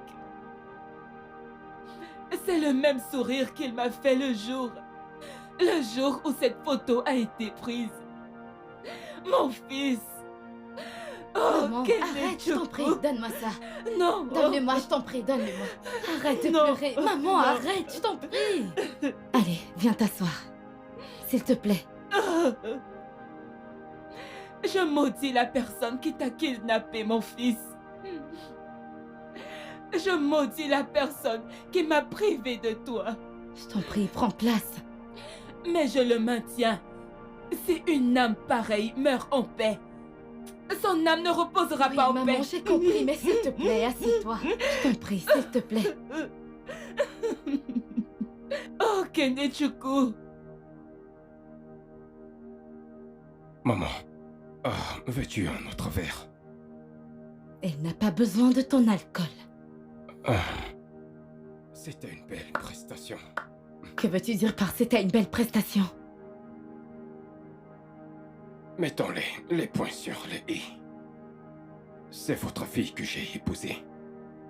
C'est le même sourire qu'il m'a fait le jour où cette photo a été prise. Mon fils. Oh, Maman, arrête, je t'en prie, donne-moi ça. Non. Donne-le-moi, je t'en prie, donne-le-moi. Arrête de pleurer. Maman, Non. arrête, je t'en prie. Allez, viens t'asseoir. S'il te plaît. Je maudis la personne qui t'a kidnappé, mon fils. Je maudis la personne qui m'a privé de toi. Je t'en prie, prends place. Mais je le maintiens. Si une âme pareille meurt en paix, son âme ne reposera Oui, pas en maman, paix. j'ai compris, mais s'il te plaît, assieds-toi. Je t'en prie, s'il te plaît. Oh, Kenechukwu. Maman, veux-tu un autre verre? Elle n'a pas besoin de ton alcool. C'était une belle prestation. Que veux-tu dire par c'était une belle prestation? Mettons les points sur les i. C'est votre fille que j'ai épousée.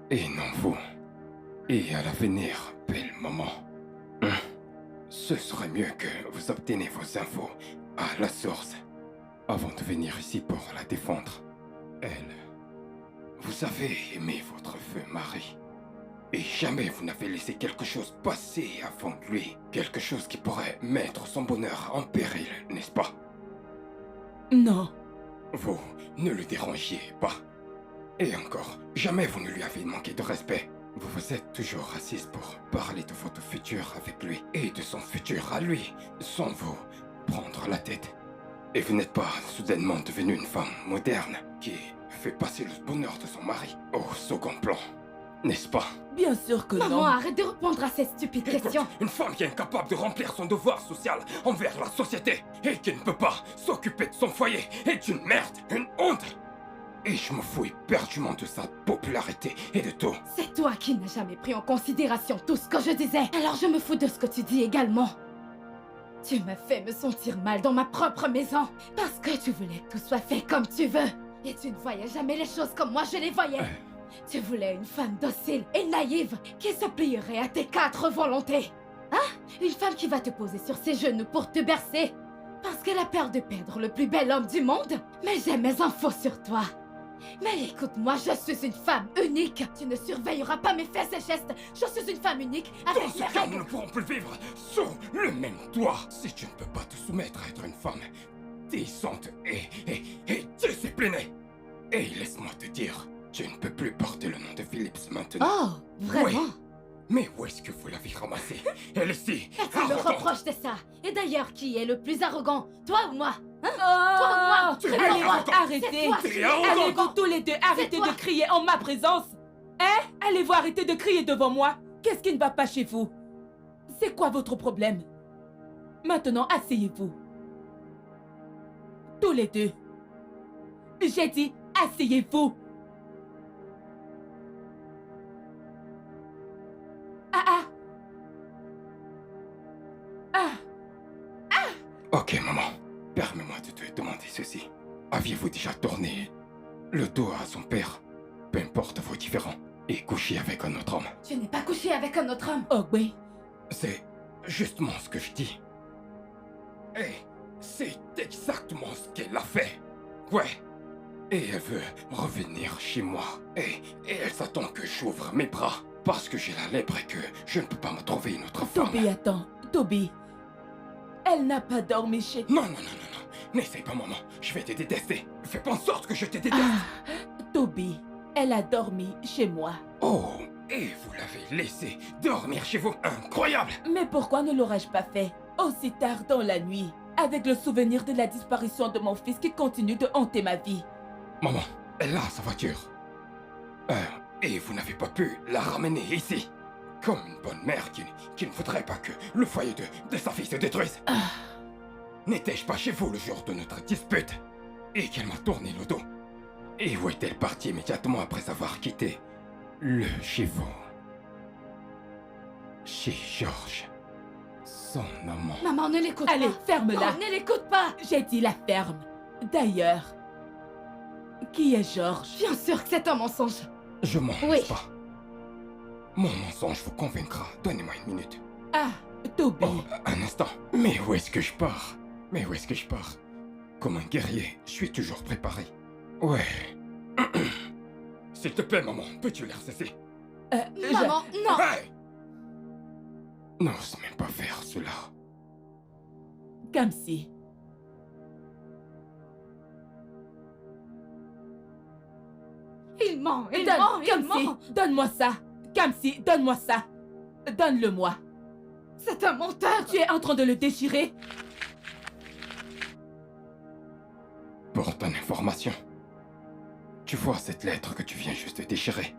Et non vous. Et à l'avenir, belle maman. Ce serait mieux que vous obteniez vos infos à la source avant de venir ici pour la défendre. Elle. Vous avez aimé votre feu mari. Et jamais vous n'avez laissé quelque chose passer avant lui. Quelque chose qui pourrait mettre son bonheur en péril, n'est-ce pas? Non. Vous ne le dérangiez pas. Et encore, jamais vous ne lui avez manqué de respect. Vous vous êtes toujours assise pour parler de votre futur avec lui et de son futur à lui, sans vous prendre la tête. Et vous n'êtes pas soudainement devenue une femme moderne qui fait passer le bonheur de son mari au second plan, n'est-ce pas? Bien sûr que Maman, non. arrête de répondre à ces stupides questions. Une femme qui est incapable de remplir son devoir social envers la société et qui ne peut pas s'occuper de son foyer est une merde, une honte. Et je me fous éperdument de sa popularité et de tout. C'est toi qui n'as jamais pris en considération tout ce que je disais. Alors je me fous de ce que tu dis également. Tu m'as fait me sentir mal dans ma propre maison parce que tu voulais que tout soit fait comme tu veux. Et tu ne voyais jamais les choses comme moi je les voyais. Tu voulais une femme docile et naïve qui se plierait à tes 4 volontés. Hein? Une femme qui va te poser sur ses genoux pour te bercer. Parce qu'elle a peur de perdre le plus bel homme du monde. Mais j'ai mes infos sur toi. Mais écoute-moi, je suis une femme unique. Tu ne surveilleras pas mes faits et gestes. Je suis une femme unique Dans avec ce mes cas, nous règles. ne pourrons plus vivre sous le même toit. Si tu ne peux pas te soumettre à être une femme décente et disciplinée. Et laisse-moi te dire, tu ne peux plus porter le nom de Phillips maintenant. Oh, vraiment? Oui. Mais où est-ce que vous l'avez ramassée? Elle est si Et tu me arrogante. reproches de ça. Et d'ailleurs, qui est le plus arrogant? Toi ou moi? Oh, moi, tu es allez, arrogant. arrêtez. C'est toi Tu qui es es arrogant. Allez-vous tous les deux arrêter toi. de crier en ma présence? Hein? Allez-vous arrêter de crier devant moi? Qu'est-ce qui ne va pas chez vous? C'est quoi votre problème? Maintenant, asseyez-vous. Tous les deux. J'ai dit, asseyez-vous. Ah. Ok, maman. Permets-moi de te demander ceci. Aviez-vous déjà tourné le dos à son père, peu importe vos différends, et couché avec un autre homme? Tu n'es pas couché avec un autre homme. Oh oui. C'est justement ce que je dis. Et c'est exactement ce qu'elle a fait. Ouais. Et elle veut revenir chez moi. Et elle s'attend que j'ouvre mes bras parce que j'ai la lèpre et que je ne peux pas me trouver une autre femme. Toby, attends. Toby. Elle n'a pas dormi chez... Non. N'essaye pas, maman. Je vais te détester. Fais pas en sorte que je te déteste. Toby, elle a dormi chez moi. Oh, et vous l'avez laissé dormir chez vous. Incroyable. Mais pourquoi ne l'aurais-je pas fait aussi tard dans la nuit, avec le souvenir de la disparition de mon fils qui continue de hanter ma vie? Maman, elle a sa voiture. Et vous n'avez pas pu la ramener ici. Comme une bonne mère qui ne voudrait pas que le foyer de sa fille se détruise. N'étais-je pas chez vous le jour de notre dispute? Et qu'elle m'a tourné le dos. Et où est-elle partie immédiatement après avoir quitté le chez vous? Chez Georges, son amant. Maman, ne l'écoute Allez, pas. ferme-la. Non, ne l'écoute pas. J'ai dit la ferme. D'ailleurs, qui est Georges? Bien sûr que c'est un mensonge. Je mens, Oui. n'est-ce pas? Mon mensonge vous convaincra. Donnez-moi une minute. Ah, Toby. Oh, un instant. Mais où est-ce que je pars? Comme un guerrier, je suis toujours préparé. Ouais. S'il te plaît, maman, peux-tu l'air cesser? Maman, non. Hey! N'ose même pas faire cela. Kamsi. Il ment, il Donne, ment, il Kamsi, ment. donne-moi ça. Kamsi, donne-moi ça. Donne-le-moi. C'est un menteur. Tu es en train de le déchirer? Pour ton information, tu vois cette lettre que tu viens juste de déchirer?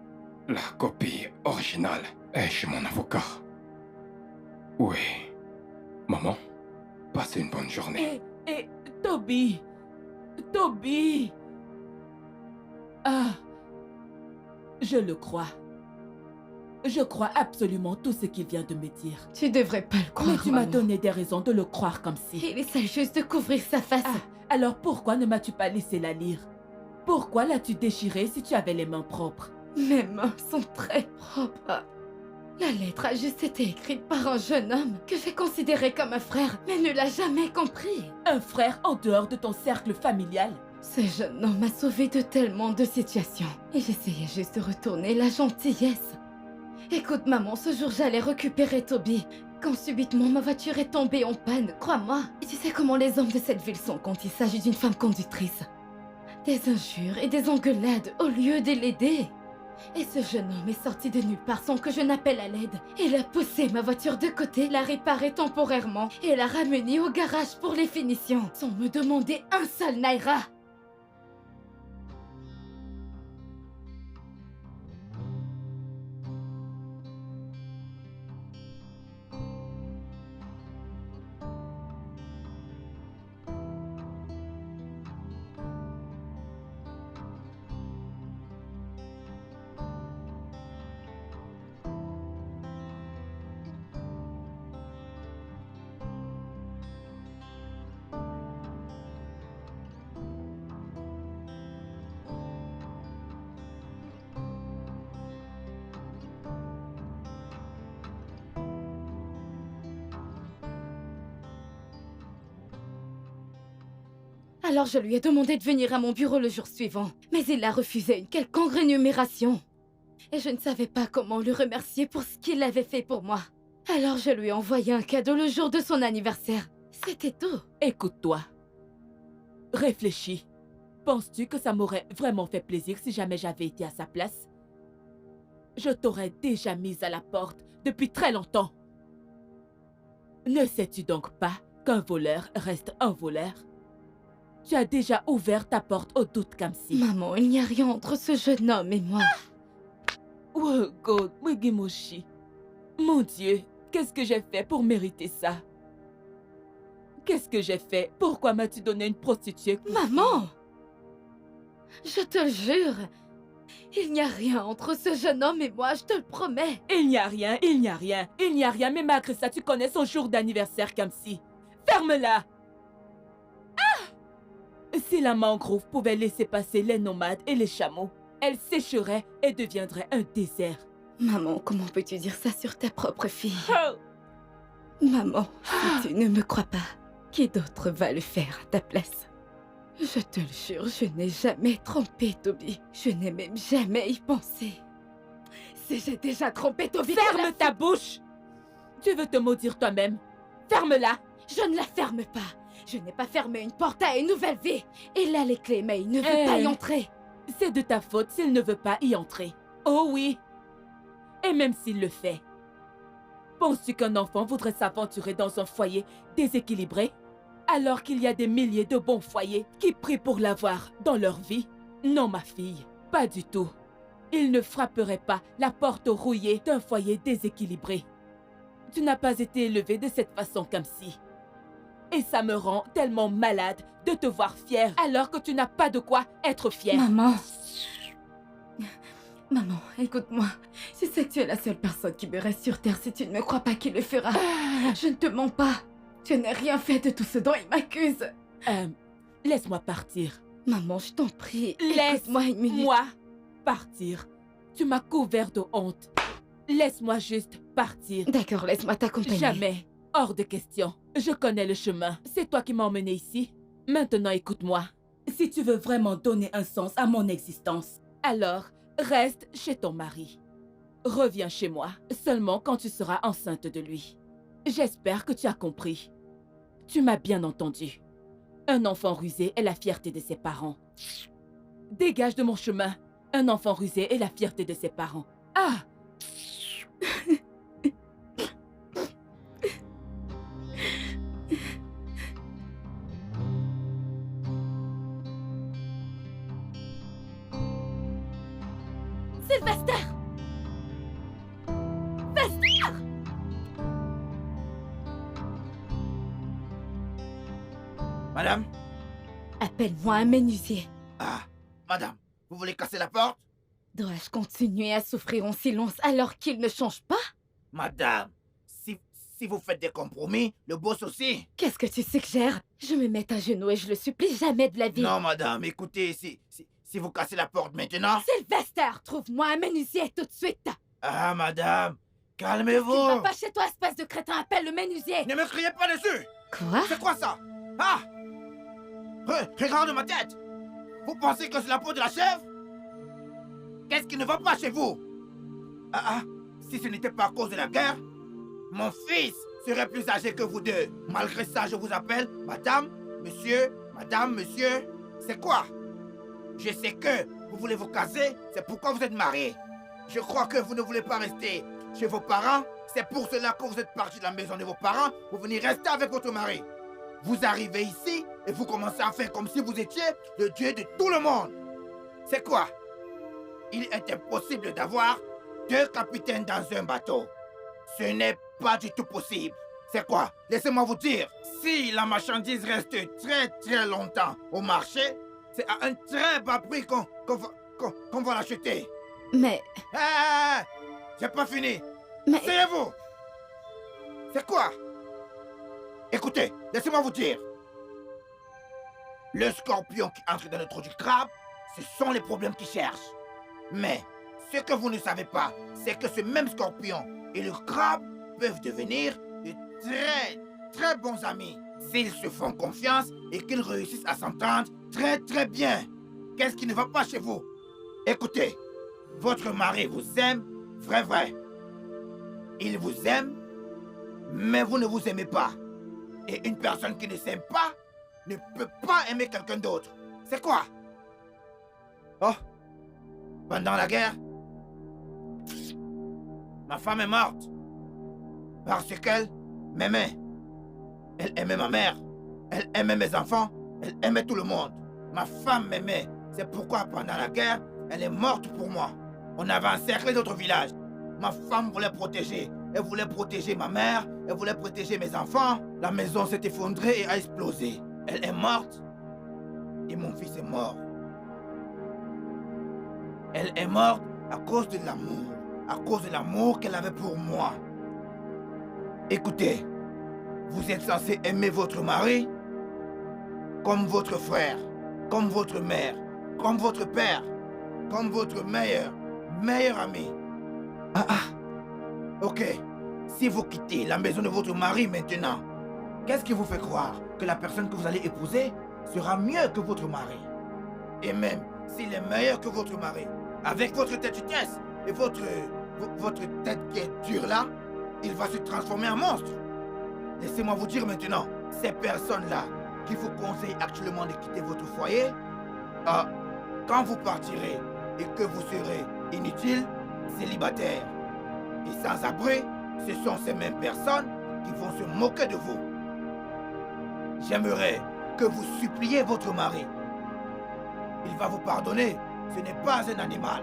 La copie originale est chez mon avocat. Oui. Maman, passez une bonne journée. Et Toby. Toby. Ah. Je le crois. Je crois absolument tout ce qu'il vient de me dire. Tu devrais pas le croire. Mais tu m'as maman. donné des raisons de le croire comme si. Il essaie juste de couvrir sa face. Ah, alors pourquoi ne m'as-tu pas laissé la lire? Pourquoi l'as-tu déchirée si tu avais les mains propres? Mes mains sont très propres. La lettre a juste été écrite par un jeune homme que j'ai considéré comme un frère, mais ne l'a jamais compris. Un frère en dehors de ton cercle familial? Ce jeune homme m'a sauvé de tellement de situations. Et j'essayais juste de retourner la gentillesse. Écoute, maman, ce jour, j'allais récupérer Toby. Quand subitement, ma voiture est tombée en panne, crois-moi. Et tu sais comment les hommes de cette ville sont quand il s'agit d'une femme conductrice. Des injures et des engueulades au lieu de l'aider. Et ce jeune homme est sorti de nulle part sans que je n'appelle à l'aide. Il a poussé ma voiture de côté, l'a réparée temporairement et l'a ramenée au garage pour les finitions, sans me demander un seul naira. Alors je lui ai demandé de venir à mon bureau le jour suivant, mais il a refusé une quelconque rémunération. Et je ne savais pas comment le remercier pour ce qu'il avait fait pour moi. Alors je lui ai envoyé un cadeau le jour de son anniversaire. C'était tout. Écoute-toi. Réfléchis. Penses-tu que ça m'aurait vraiment fait plaisir si jamais j'avais été à sa place? Je t'aurais déjà mise à la porte depuis très longtemps. Ne sais-tu donc pas qu'un voleur reste un voleur? Tu as déjà ouvert ta porte au doute, Kamsi. Maman, il n'y a rien entre ce jeune homme et moi. Oh God, Wigimoshi. Mon Dieu, qu'est-ce que j'ai fait pour mériter ça? Qu'est-ce que j'ai fait? Pourquoi m'as-tu donné une prostituée? Maman! Je te le jure, il n'y a rien entre ce jeune homme et moi, je te le promets. Il n'y a rien, il n'y a rien, il n'y a rien, mais malgré ça, tu connais son jour d'anniversaire, Kamsi. Ferme-la! Si la mangrove pouvait laisser passer les nomades et les chameaux, elle sécherait et deviendrait un désert. Maman, comment peux-tu dire ça sur ta propre fille? Oh! Maman, si tu ne me crois pas, qui d'autre va le faire à ta place? Je te le jure, je n'ai jamais trompé Toby. Je n'ai même jamais y pensé. Si j'ai déjà trompé Toby... Ferme ta bouche! Tu veux te maudire toi-même? Ferme-la! Je ne la ferme pas. Je n'ai pas fermé une porte à une nouvelle vie. Il a les clés, mais il ne veut pas y entrer. C'est de ta faute s'il ne veut pas y entrer. Oh oui! Et même s'il le fait. Penses-tu qu'un enfant voudrait s'aventurer dans un foyer déséquilibré? Alors qu'il y a des milliers de bons foyers qui prient pour l'avoir dans leur vie? Non, ma fille, pas du tout. Il ne frapperait pas la porte rouillée d'un foyer déséquilibré. Tu n'as pas été élevée de cette façon, Kamsi. Et ça me rend tellement malade de te voir fière alors que tu n'as pas de quoi être fière. Maman. Maman, écoute-moi. Je sais que tu es la seule personne qui me reste sur Terre si tu ne me crois pas qu'il le fera. Je ne te mens pas. Je n'ai rien fait de tout ce dont il m'accuse. Laisse-moi partir. Maman, je t'en prie, écoute-moi une minute. Laisse-moi partir. Tu m'as couvert de honte. Laisse-moi juste partir. D'accord, laisse-moi t'accompagner. Jamais. Hors de question. Je connais le chemin. C'est toi qui m'as emmené ici. Maintenant, écoute-moi. Si tu veux vraiment donner un sens à mon existence, alors reste chez ton mari. Reviens chez moi seulement quand tu seras enceinte de lui. J'espère que tu as compris. Tu m'as bien entendu. Un enfant rusé est la fierté de ses parents. Dégage de mon chemin. Un enfant rusé est la fierté de ses parents. Ah! Sylvester! Vester! Madame? Appelle-moi un menuisier. Ah, madame, vous voulez casser la porte? Dois-je continuer à souffrir en silence alors qu'il ne change pas? Madame, si vous faites des compromis, le boss aussi. Qu'est-ce que tu suggères? Je me mets à genoux et je le supplie, jamais de la vie. Non, madame, écoutez, si vous cassez la porte maintenant... Sylvester, trouve-moi un menuisier tout de suite. Ah, madame, Tu ne calmez-vous. vas pas chez toi, espèce de crétin, appelle le menuisier. Ne me criez pas dessus. Quoi? C'est quoi ça? Ah! Regarde ma tête. Vous pensez que c'est la peau de la chèvre? Qu'est-ce qui ne va pas chez vous? Ah, si ce n'était pas à cause de la guerre, mon fils serait plus âgé que vous deux. Malgré ça, je vous appelle madame, monsieur, madame, monsieur. C'est quoi? Je sais que vous voulez vous caser, c'est pourquoi vous êtes mariés. Je crois que vous ne voulez pas rester chez vos parents. C'est pour cela que vous êtes parti de la maison de vos parents pour venir rester avec votre mari. Vous arrivez ici et vous commencez à faire comme si vous étiez le dieu de tout le monde. C'est quoi? Il est impossible d'avoir deux capitaines dans un bateau. Ce n'est pas du tout possible. C'est quoi? Laissez-moi vous dire. Si la marchandise reste très longtemps au marché, c'est à un très bas prix qu'on va l'acheter. Mais... J'ai pas fini. Mais... Asseyez-vous. C'est quoi? Écoutez, laissez-moi vous dire. Le scorpion qui entre dans le trou du crabe, ce sont les problèmes qu'il cherche. Mais ce que vous ne savez pas, c'est que ce même scorpion et le crabe peuvent devenir de très bons amis s'ils se font confiance et qu'ils réussissent à s'entendre très bien. Qu'est-ce qui ne va pas chez vous? Écoutez, votre mari vous aime, vrai. Il vous aime, mais vous ne vous aimez pas. Et une personne qui ne s'aime pas ne peut pas aimer quelqu'un d'autre. C'est quoi? Oh, pendant la guerre, ma femme est morte parce qu'elle m'aimait. Elle aimait ma mère, elle aimait mes enfants, elle aimait tout le monde. Ma femme m'aimait. C'est pourquoi pendant la guerre, elle est morte pour moi. On avait encerclé notre village. Ma femme voulait protéger. Elle voulait protéger ma mère, elle voulait protéger mes enfants. La maison s'est effondrée et a explosé. Elle est morte et mon fils est mort. Elle est morte à cause de l'amour. À cause de l'amour qu'elle avait pour moi. Écoutez, vous êtes censé aimer votre mari comme votre frère, comme votre mère, comme votre père, comme votre meilleur ami. Ok, si vous quittez la maison de votre mari maintenant, qu'est-ce qui vous fait croire que la personne que vous allez épouser sera mieux que votre mari? Et même s'il est meilleur que votre mari, avec votre tête vitesse et votre tête qui est dure là, il va se transformer en monstre. Laissez-moi vous dire maintenant, ces personnes-là qui vous conseillent actuellement de quitter votre foyer, quand vous partirez et que vous serez inutile, célibataire et sans abri, ce sont ces mêmes personnes qui vont se moquer de vous. J'aimerais que vous suppliez votre mari. Il va vous pardonner. Ce n'est pas un animal.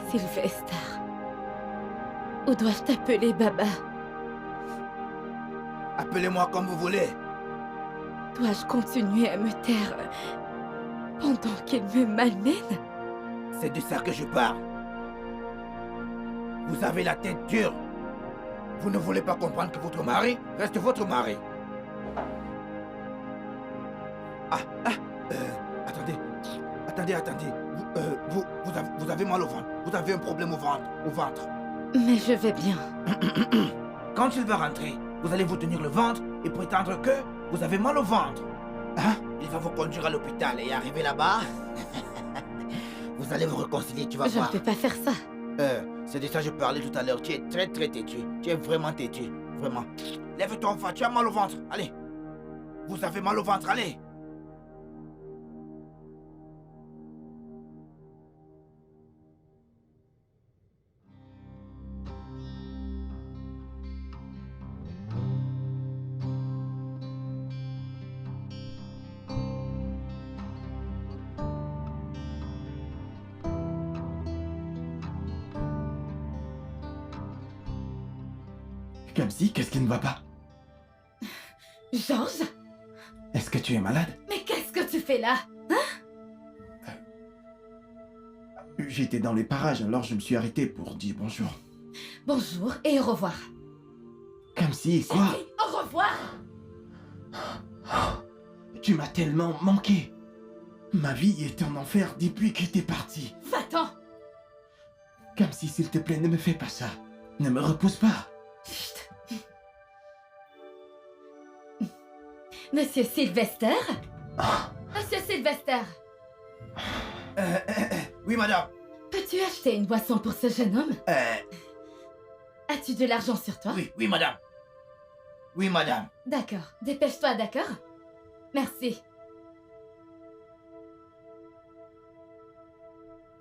Sylvester. Ou dois-je t'appeler Baba? Appelez-moi comme vous voulez. Dois-je continuer à me taire pendant qu'il me malmène? C'est de ça que je parle. Vous avez la tête dure. Vous ne voulez pas comprendre que votre mari reste votre mari. Attendez. Vous avez mal au ventre. Vous avez un problème au ventre. Mais je vais bien. Quand il va rentrer, vous allez vous tenir le ventre et prétendre que vous avez mal au ventre. Il va vous conduire à l'hôpital et arriver là-bas. Vous allez vous réconcilier, tu vas voir. Je ne peux pas faire ça. C'est de ça que je parlais tout à l'heure. Tu es très têtu. Tu es vraiment têtu. Vraiment. Lève-toi enfin, tu as mal au ventre. Allez. Vous avez mal au ventre, allez. Kamsi, qu'est-ce qui ne va pas? Georges? Est-ce que tu es malade? Mais qu'est-ce que tu fais là? J'étais dans les parages, alors je me suis arrêté pour dire bonjour. Bonjour et au revoir. Kamsi, quoi? Hey, au revoir! Tu m'as tellement manqué. Ma vie est un enfer depuis que t'es parti. Va-t'en! Kamsi, s'il te plaît, ne me fais pas ça. Ne me repousse pas. Chut. Monsieur Sylvester? Monsieur Sylvester? Oui, madame. Peux-tu acheter une boisson pour ce jeune homme? As-tu de l'argent sur toi? Oui, oui, madame. Oui, madame. D'accord. Dépêche-toi, d'accord? Merci.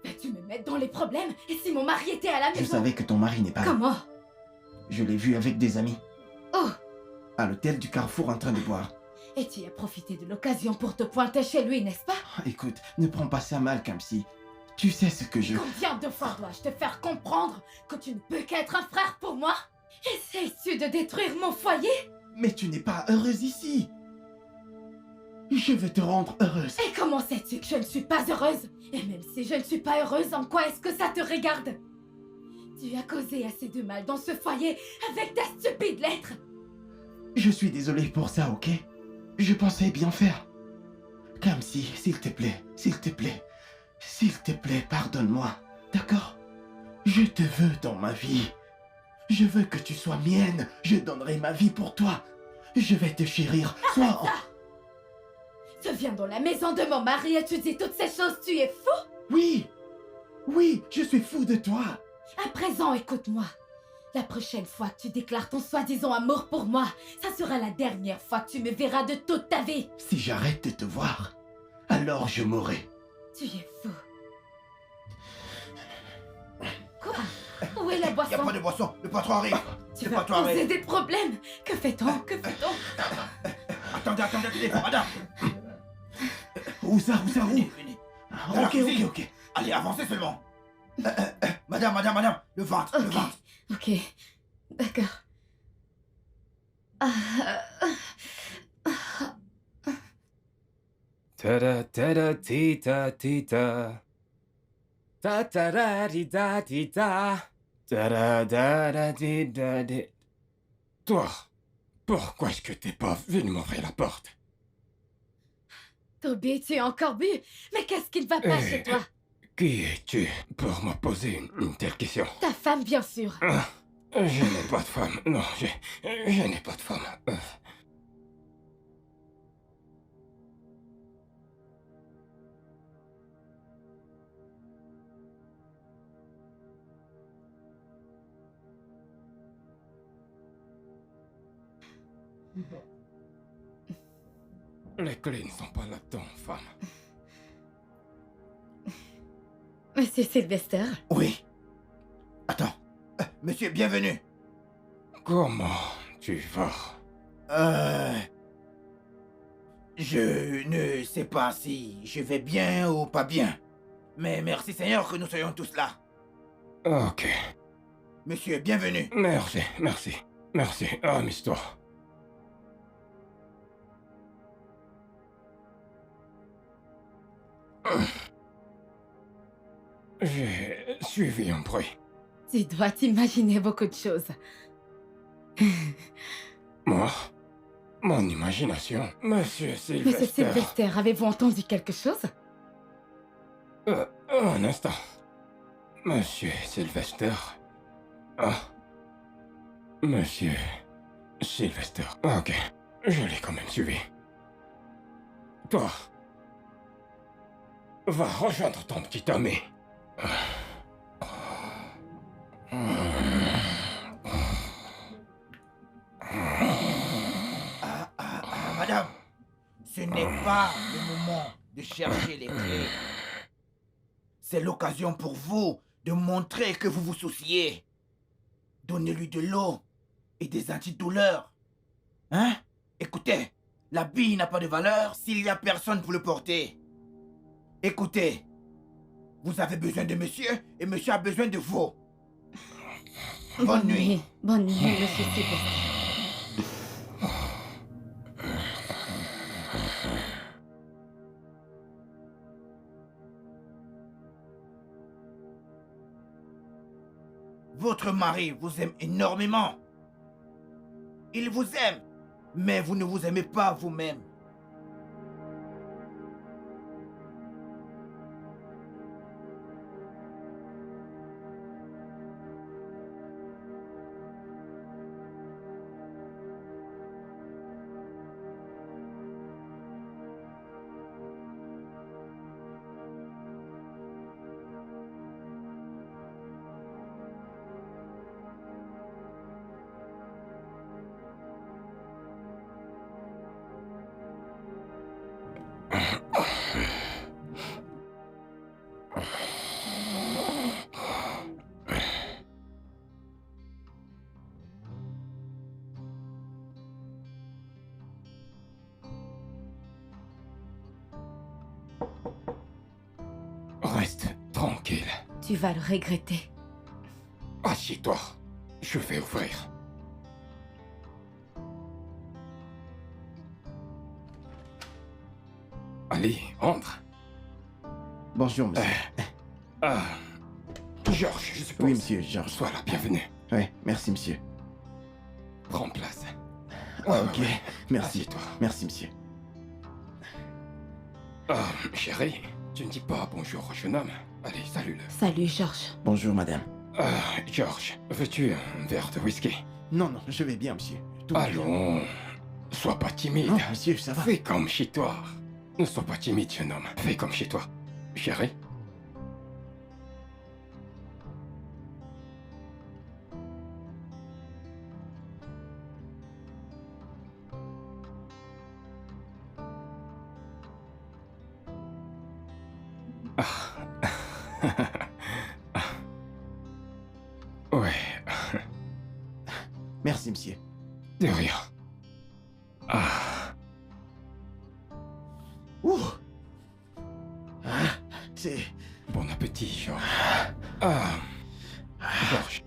Vas-tu me mettre dans les problèmes? Et si mon mari était à la maison? Je savais que ton mari n'est pas là. Comment? Je l'ai vu avec des amis. Oh! À l'hôtel du Carrefour en train de boire. Et tu as profité de l'occasion pour te pointer chez lui, n'est-ce pas? Écoute, ne prends pas ça mal, Kamsi. Tu sais ce que je... Combien de fois dois-je te faire comprendre que tu ne peux qu'être un frère pour moi? Essayes-tu de détruire mon foyer? Mais tu n'es pas heureuse ici. Je veux te rendre heureuse. Et comment sais-tu que je ne suis pas heureuse? Et même si je ne suis pas heureuse, en quoi est-ce que ça te regarde? Tu as causé assez de mal dans ce foyer avec ta stupide lettre. Je suis désolé pour ça, ok? Je pensais bien faire. Kamsi, s'il te plaît, s'il te plaît, s'il te plaît, pardonne-moi, d'accord? Je te veux dans ma vie. Je veux que tu sois mienne. Je donnerai ma vie pour toi. Je vais te chérir. Sois en... Tu viens dans la maison de mon mari et tu dis toutes ces choses, tu es fou? Oui, oui, je suis fou de toi. À présent, écoute-moi. La prochaine fois que tu déclares ton soi-disant amour pour moi, ça sera la dernière fois que tu me verras de toute ta vie. Si j'arrête de te voir, alors je mourrai. Tu es fou. Quoi? Où est la Il n'y a boisson? pas de boisson. Le patron arrive. Tu Le vas patron poser arrive. des problèmes. Que fait-on? Que fait-on? Attendez, madame. Où ça, où? Venez. Ah, Dans la ok, cuisine. ok. Allez, avancez seulement. Madame. Le ventre, le Ok. ventre. Ok. D'accord. Ah, Ta-da, ta-da, tita, tita. Ta-ta-da-di-da, tita. Ta-da-da-da-di-da-di. Toi, pourquoi est-ce que t'es pas venu m'ouvrir la porte? Toby, tu es encore bu? Mais qu'est-ce qui ne va pas chez toi? Qui es-tu pour me poser une telle question? Ta femme, bien sûr. Ah, je n'ai pas de femme. Non, je n'ai pas de femme. Les clés ne sont pas là-dedans, femme. Monsieur Sylvester? Oui. Attends. Monsieur, bienvenue. Comment tu vas? Je ne sais pas si je vais bien ou pas bien. Mais merci Seigneur que nous soyons tous là. Ok. Monsieur, bienvenue. Merci, merci. Merci. Amuse-toi. J'ai suivi un bruit. Tu dois t'imaginer beaucoup de choses. Moi? Mon imagination? Monsieur Monsieur Sylvester. Sylvester, avez-vous entendu quelque chose? Un instant. Monsieur Sylvester. Ah. Monsieur Sylvester. Ok. Je l'ai quand même suivi. Toi. Va rejoindre ton petit ami. Madame, ce n'est pas le moment de chercher les clés. C'est l'occasion pour vous de montrer que vous vous souciez. Donnez-lui de l'eau et des antidouleurs. Hein? Écoutez, l'habit n'a pas de valeur s'il n'y a personne pour le porter. Écoutez, vous avez besoin de monsieur et monsieur a besoin de vous. Bonne nuit. Bonne nuit, monsieur Sylvester. Votre mari vous aime énormément. Il vous aime, mais vous ne vous aimez pas vous-même. Reste tranquille. Tu vas le regretter. Assieds-toi. Je vais ouvrir. Allez, entre. Bonjour, monsieur. Ah, Georges, je suppose. Oui, monsieur, Georges. Sois la bienvenue. Oui, merci, monsieur. Prends place. Ok, merci. Assieds-toi. Merci, monsieur. Chérie, tu ne dis pas bonjour au jeune homme. Allez, salue-le. Salut, Georges. Bonjour, madame. Georges, veux-tu un verre de whisky? Non, non, je vais bien, monsieur. Tout va bien. Allons, sois pas timide. Non, monsieur, ça va. Fais comme chez toi. Ne sois pas timide, jeune homme. Fais comme chez toi. Chérie? Ouais, Merci, monsieur. de rien. Ouh. C'est... Bon appétit, Georges. Georges,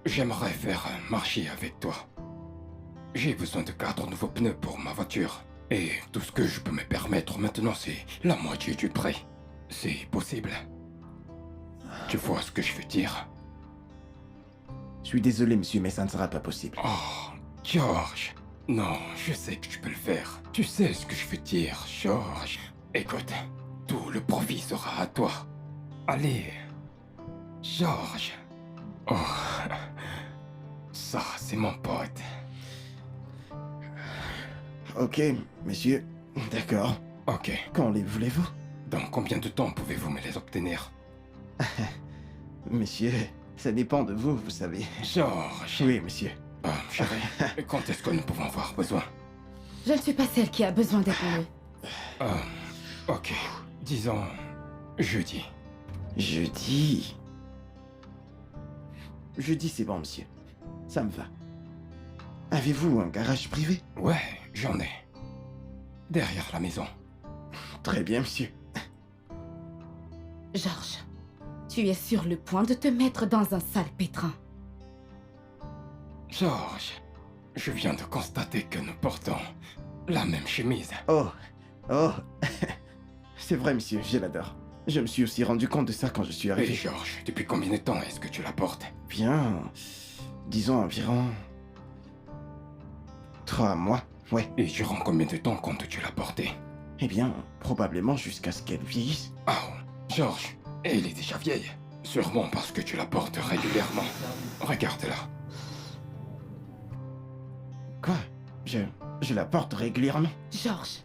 j'aimerais faire un marché avec toi. J'ai besoin de 4 nouveaux pneus pour ma voiture. Et tout ce que je peux me permettre maintenant, c'est la moitié du prix. C'est possible. Tu vois ce que je veux dire? Je suis désolé, monsieur, mais ça ne sera pas possible. Oh, Georges. Non, je sais que tu peux le faire. Tu sais ce que je veux dire, Georges. Écoute, tout le profit sera à toi. Allez, Georges. Oh, ça, c'est mon pote. Ok, monsieur. D'accord. Ok, Quand les voulez-vous? dans combien de temps pouvez-vous me les obtenir? Monsieur, ça dépend de vous, vous savez. Georges. Oui, monsieur. Chérie, quand est-ce que nous pouvons avoir besoin? Je ne suis pas celle qui a besoin des pneus. Ok, disons jeudi. Jeudi... Jeudi, c'est bon, monsieur. Ça me va. Avez-vous un garage privé? Ouais, j'en ai. Derrière la maison. Très bien, monsieur. Georges, tu es sur le point de te mettre dans un sale pétrin. Georges, je viens de constater que nous portons la même chemise. Oh, oh. C'est vrai, monsieur, je l'adore. Je me suis aussi rendu compte de ça quand je suis Et arrivé. Georges, depuis combien de temps est-ce que tu la portes? Bien... Disons environ... 3 mois, ouais. Et durant combien de temps comptes tu la porter? Eh bien, probablement jusqu'à ce qu'elle vieillisse. Oh, Georges, elle est déjà vieille. Sûrement parce que tu la portes régulièrement. Regarde-la. Quoi? Je la porte régulièrement. Georges,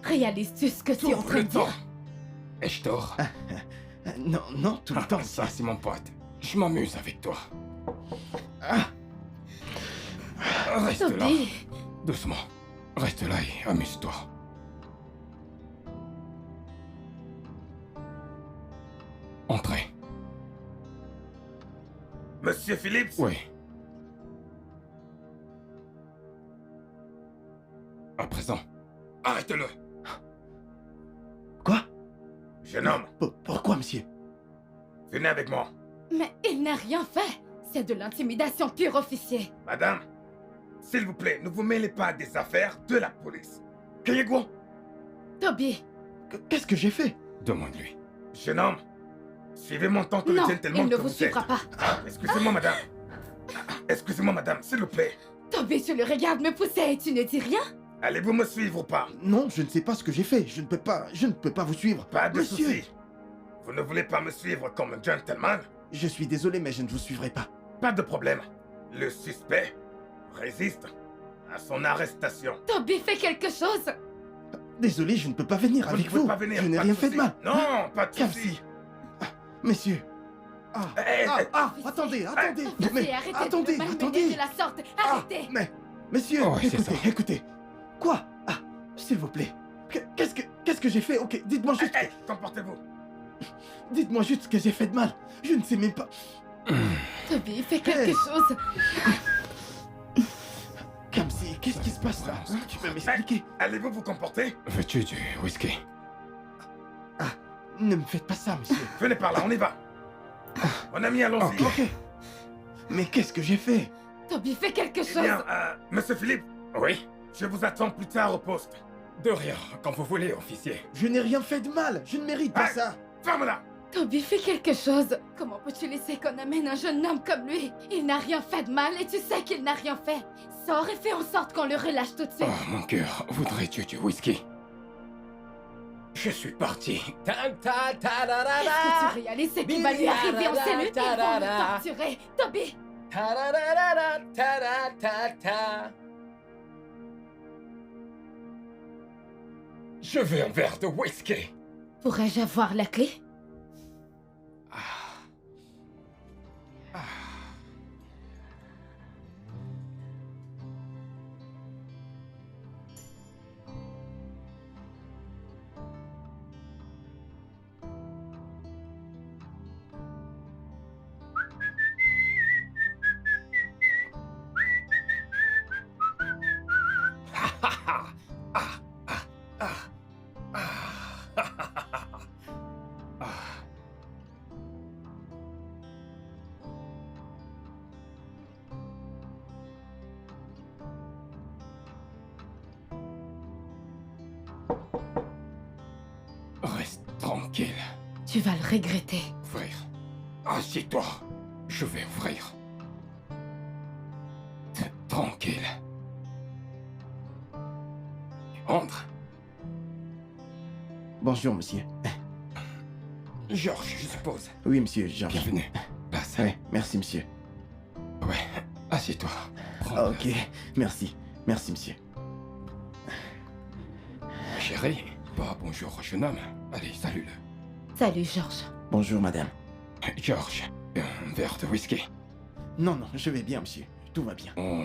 réalises-tu ce que tu es en Tout train le de temps. dire? Est-ce tort? Non, non, tout le temps. Ça, c'est mon pote. Je m'amuse avec toi. Ah, Reste là. Toby, Doucement. Reste là et amuse-toi. Entrez. Monsieur Phillips, Oui. À présent. Arrête-le. quoi? jeune homme, Pourquoi, monsieur? venez avec moi. mais il n'a rien fait. C'est de l'intimidation pure, officier. Madame, s'il vous plaît, ne vous mêlez pas à des affaires de la police. Kayego, Toby, Qu'est-ce que j'ai fait? Demande-lui. jeune homme, suivez mon temps que le non, gentleman il ne que vous vous suivra êtes. pas. Excusez-moi, madame. Excusez-moi, madame, s'il vous plaît. Toby, tu le regardes me pousser et tu ne dis rien? Allez-vous me suivre ou pas? Non, je ne sais pas ce que j'ai fait. Je ne peux pas vous suivre. Pas de Monsieur. souci. Vous ne voulez pas me suivre comme un gentleman? Je suis désolé, mais je ne vous suivrai pas. Pas de problème. Le suspect résiste à son arrestation. Toby, fais quelque chose. Désolé, je ne peux pas venir Vous avec ne pouvez vous. pas venir. Je n'ai pas rien de fait de souci. mal. Non, pas de souci. Kamsi. Messieurs. Ah, Eh, eh, attendez. Officier, Mais arrêtez attendez, de me malmener attendez. de la sorte. Ah, Arrêtez. mais, messieurs, Oh, c'est ça. écoutez. Quoi? Ah, s'il vous plaît. Qu'est-ce que j'ai fait? Ok, dites-moi juste, eh, comportez-vous. dites-moi juste ce que j'ai fait de mal. Je ne sais même pas. Toby, fais quelque Hey. chose. Kamsi, qu'est-ce qui se passe là? Vraiment, Tu peux m'expliquer? Allez-vous vous comporter? Veux-tu du whisky? Ne me faites pas ça, monsieur. Venez par là, on y va. Mon ami, allons-y. Ok. Mais qu'est-ce que j'ai fait? Toby, fais quelque Eh chose. bien, monsieur Philippe, Oui? je vous attends plus tard au poste. De rien, quand vous voulez, officier. Je n'ai rien fait de mal. Je ne mérite pas Ah. ça. Ferme-la. Toby, fais quelque chose. Comment peux-tu laisser qu'on amène un jeune homme comme lui? Il n'a rien fait de mal et tu sais qu'il n'a rien fait. Sors et fais en sorte qu'on le relâche tout de suite. Oh, mon cœur, voudrais-tu du whisky? Je suis parti. Est-ce que tu réalises ce qui va lui arriver en cellule? Ils vont le torturer. Toby! Je veux un verre de whisky. Pourrais-je avoir la clé? Reste tranquille. Tu vas le regretter. Ouvrir. Assieds-toi. Je vais ouvrir. Tranquille. Entre. Bonjour, monsieur. Georges, je suppose. Oui, monsieur, Georges. Bienvenue. Passe. Oui, merci, monsieur. Ouais. Assieds-toi. Prends Ok, merci. Merci, monsieur. Chérie, pas bonjour, jeune homme. Allez, salue-le. Salut, Georges. Bonjour, madame. Georges, un verre de whisky. Non, non, je vais bien, monsieur. Tout va bien. Oh,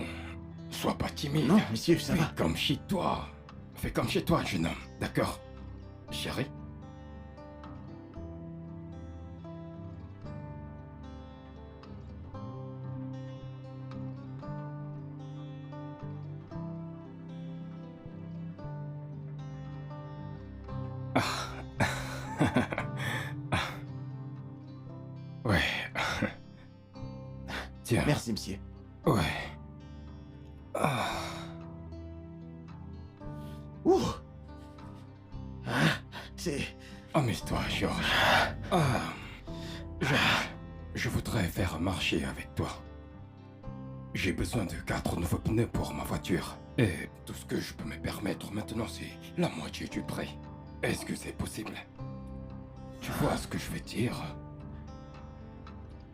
sois pas timide. Non, monsieur, ça Fais va. comme chez toi. Fais comme chez toi, jeune homme. D'accord? Chérie? Ouais. Tiens. Merci, monsieur. Ouais. Ah. Ouh. Ah, c'est... Amuse-toi, Georges. Ah. Georges, je voudrais faire un marché avec toi. J'ai besoin de 4 nouveaux pneus pour ma voiture. Et tout ce que je peux me permettre maintenant, c'est la moitié du prix. Est-ce que c'est possible? Tu vois ce que je veux dire?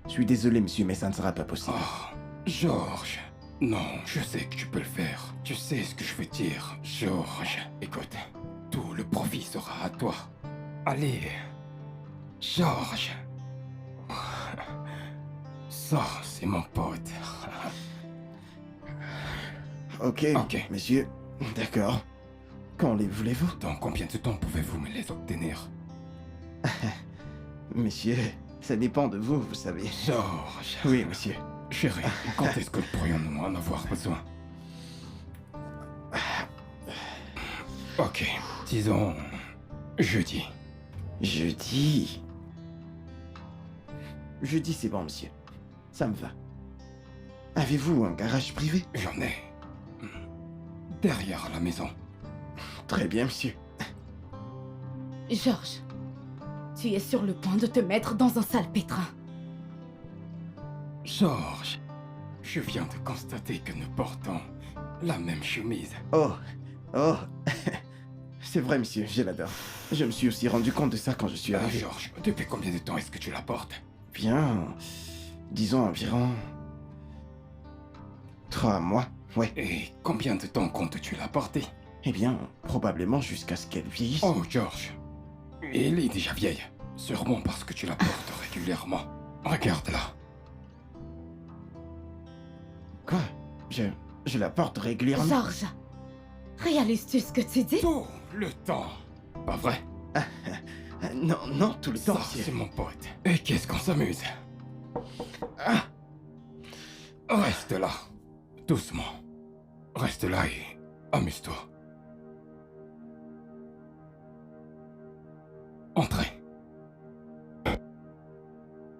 Je suis désolé, monsieur, mais ça ne sera pas possible. Oh, Georges. Non, je sais que tu peux le faire. Tu sais ce que je veux dire, Georges. Écoute, tout le profit sera à toi. Allez, Georges. Ça, c'est mon pote. Ok, Ok. monsieur. D'accord. Quand les voulez-vous? Dans combien de temps pouvez-vous me les obtenir? Monsieur, ça dépend de vous, vous savez. Georges. Oui, monsieur. Chérie, quand est-ce que pourrions-nous en avoir besoin? Ok, disons jeudi. Jeudi. Jeudi, c'est bon, monsieur. Ça me va. Avez-vous un garage privé? J'en ai. Derrière la maison. Très bien, monsieur. Georges, tu es sur le point de te mettre dans un sale pétrin. Georges, je viens de constater que nous portons la même chemise. Oh, oh. C'est vrai, monsieur, je l'adore. Je me suis aussi rendu compte de ça quand je suis arrivé. Georges, depuis combien de temps est-ce que tu la portes? Bien, disons environ 3 mois, ouais. Et combien de temps comptes-tu la porter? Eh bien, probablement jusqu'à ce qu'elle vieillisse. Oh, Georges, elle est déjà vieille. Sûrement parce que tu la portes régulièrement. Regarde-la. Quoi? Je la porte régulièrement. Georges, réalises-tu ce que tu dis? Tout le temps. Pas vrai? Non, non, tout le temps, Ça, monsieur. c'est mon pote. Et qu'est-ce qu'on s'amuse? Ah, Reste là. Doucement. Reste là et amuse-toi. Entrez.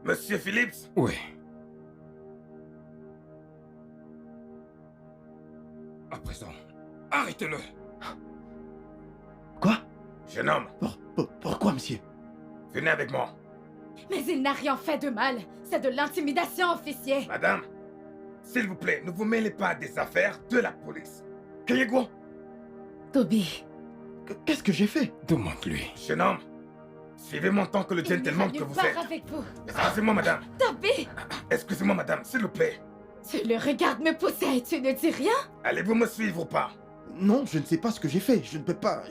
Monsieur Phillips, Oui. À présent, arrêtez-le. Quoi? jeune homme, Pourquoi, monsieur? venez avec moi. Mais il n'a rien fait de mal. C'est de l'intimidation, officier. Madame, s'il vous plaît, ne vous mêlez pas des affaires de la police. Kayego, Toby, Qu'est-ce que j'ai fait? Demande-lui. jeune homme, suivez-moi en tant que le il n'ira gentleman que nulle vous part êtes. avec vous. Excusez-moi, madame. Toby, Excusez-moi, madame, s'il vous plaît. tu le regardes me pousser et tu ne dis rien? Allez-vous me suivre ou pas? Non, je ne sais pas ce que j'ai fait. Je ne peux pas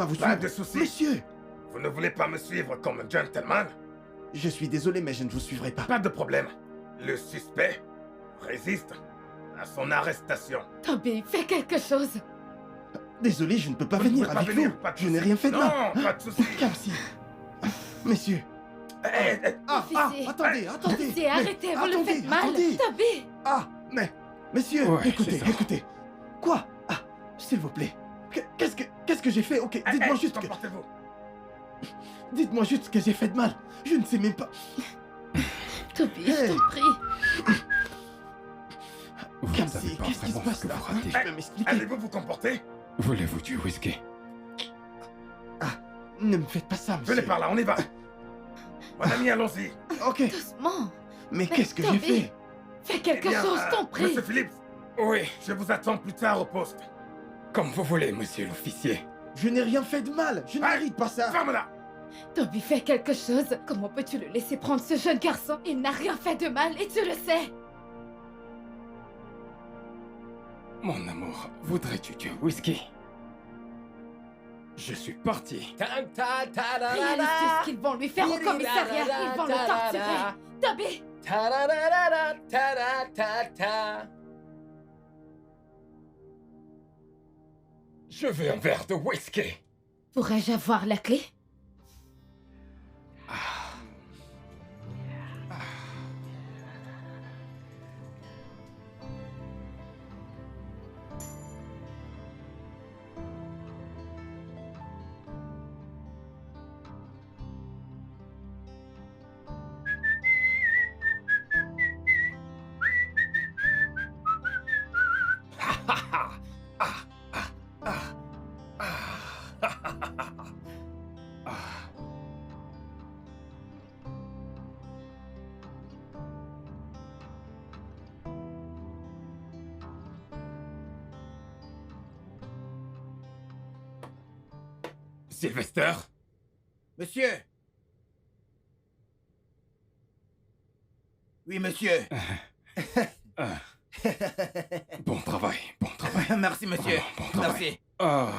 vous Pas suivre. de soucis. Monsieur, Vous ne voulez pas me suivre comme un gentleman? je suis désolé, mais je ne vous suivrai pas. Pas de problème. Le suspect résiste à son arrestation. Toby, fais quelque chose. Désolé, je ne peux pas Vous ne venir pouvez pas avec venir, vous. pas de Je n'ai soucis. rien fait de mal. Non, pas de soucis. Kamsi. Messieurs. Officier. Attendez. Officier, Mais arrêtez, vous le attendez, faites mal. attendez. Toby, Mais, messieurs, Ouais, écoutez, c'est ça. écoutez. Quoi? S'il vous plaît. Qu'est-ce que j'ai fait? Ok, dites-moi juste que... Comportez-vous. Dites-moi juste ce que j'ai fait de mal. Je ne sais même pas. Toby, je Hey. t'en prie. Vous ne savez Kamsi, pas qu'est-ce qui se vraiment passe ce que là? vous ratez. Tu peux m'expliquer? Allez-vous vous comporter? Voulez-vous du whisky? Ne me faites pas ça, monsieur. Venez par là, on y va. Mon ami, allons-y. Ok, Doucement. mais qu'est-ce que j'ai Toby. fait? Fais quelque chose, t'en prie. Monsieur Phillips, Oui, je vous attends plus tard au poste. comme vous voulez, monsieur l'officier. Je n'ai rien fait de mal. Je ne Hey, mérite pas ça. Ferme-la. Toby, fais quelque chose. Comment peux-tu le laisser prendre ce jeune garçon? Il n'a rien fait de mal et tu le sais. Mon amour, voudrais-tu du whisky? Je suis parti. Réalise-tu ce qu'ils vont lui faire au commissariat? Ils vont le torturer. Toby, Je veux un verre de whisky. pourrais-je avoir la clé? Sylvester? Monsieur. Oui, monsieur. Bon travail, bon travail. Merci, monsieur. Vraiment, bon travail. Merci.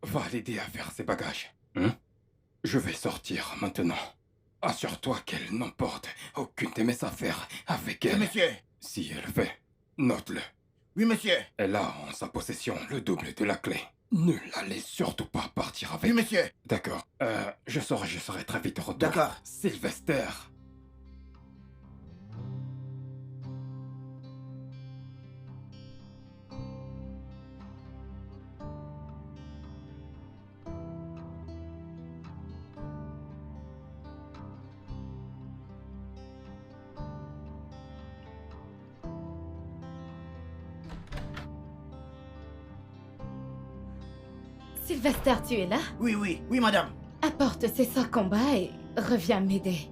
Va l'aider à faire ses bagages. Hein? Je vais sortir maintenant. Assure-toi qu'elle n'emporte aucune de mes affaires avec Oui, elle. monsieur. Si elle fait, note-le. Oui, monsieur. Elle a en sa possession le double de la clé. Ne la laisse surtout pas partir avec. Oui, monsieur. D'accord. Je serai très vite de retour. D'accord. Sylvester. Sylvester, tu es là? Oui, madame. Apporte ces sacs en bas et reviens m'aider.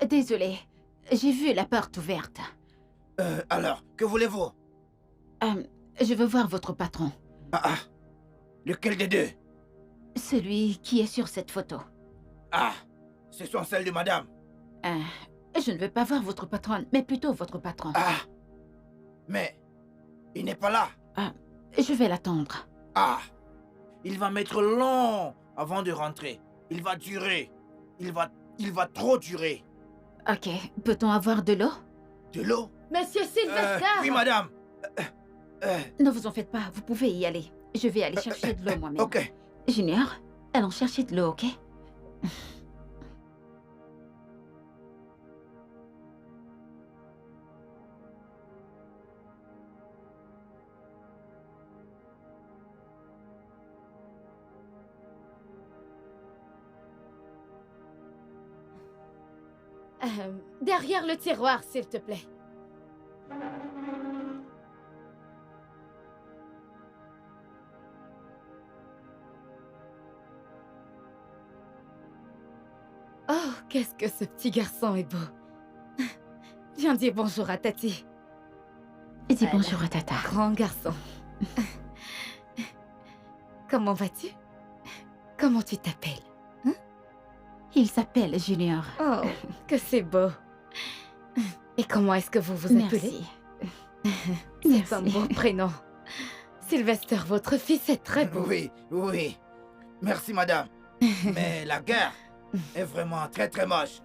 Désolée, j'ai vu la porte ouverte. Alors, que voulez-vous? Je veux voir votre patron. Lequel des deux? Celui qui est sur cette photo. Ce sont celles de madame. Je ne veux pas voir votre patronne, mais plutôt votre patron. Mais il n'est pas là. Je vais l'attendre. Il va mettre long avant de rentrer. Il va durer. Il va trop durer. Ok, peut-on avoir de l'eau? De l'eau? Monsieur Sylvester! Oui, madame. Ne vous en faites pas, vous pouvez y aller. Je vais aller chercher de l'eau moi-même. Ok. Junior, allons chercher de l'eau, ok? Derrière le tiroir, s'il te plaît. Oh, qu'est-ce que ce petit garçon est beau. Viens dire bonjour à Tati. Dis bonjour à Tata. Grand garçon. Comment vas-tu? Comment tu t'appelles? Il s'appelle Junior. Oh, que c'est beau. Et comment est-ce que vous vous appelez? Merci. C'est un beau prénom. Sylvester, votre fils est très beau. Oui. Merci, madame. Mais la guerre est vraiment très très moche.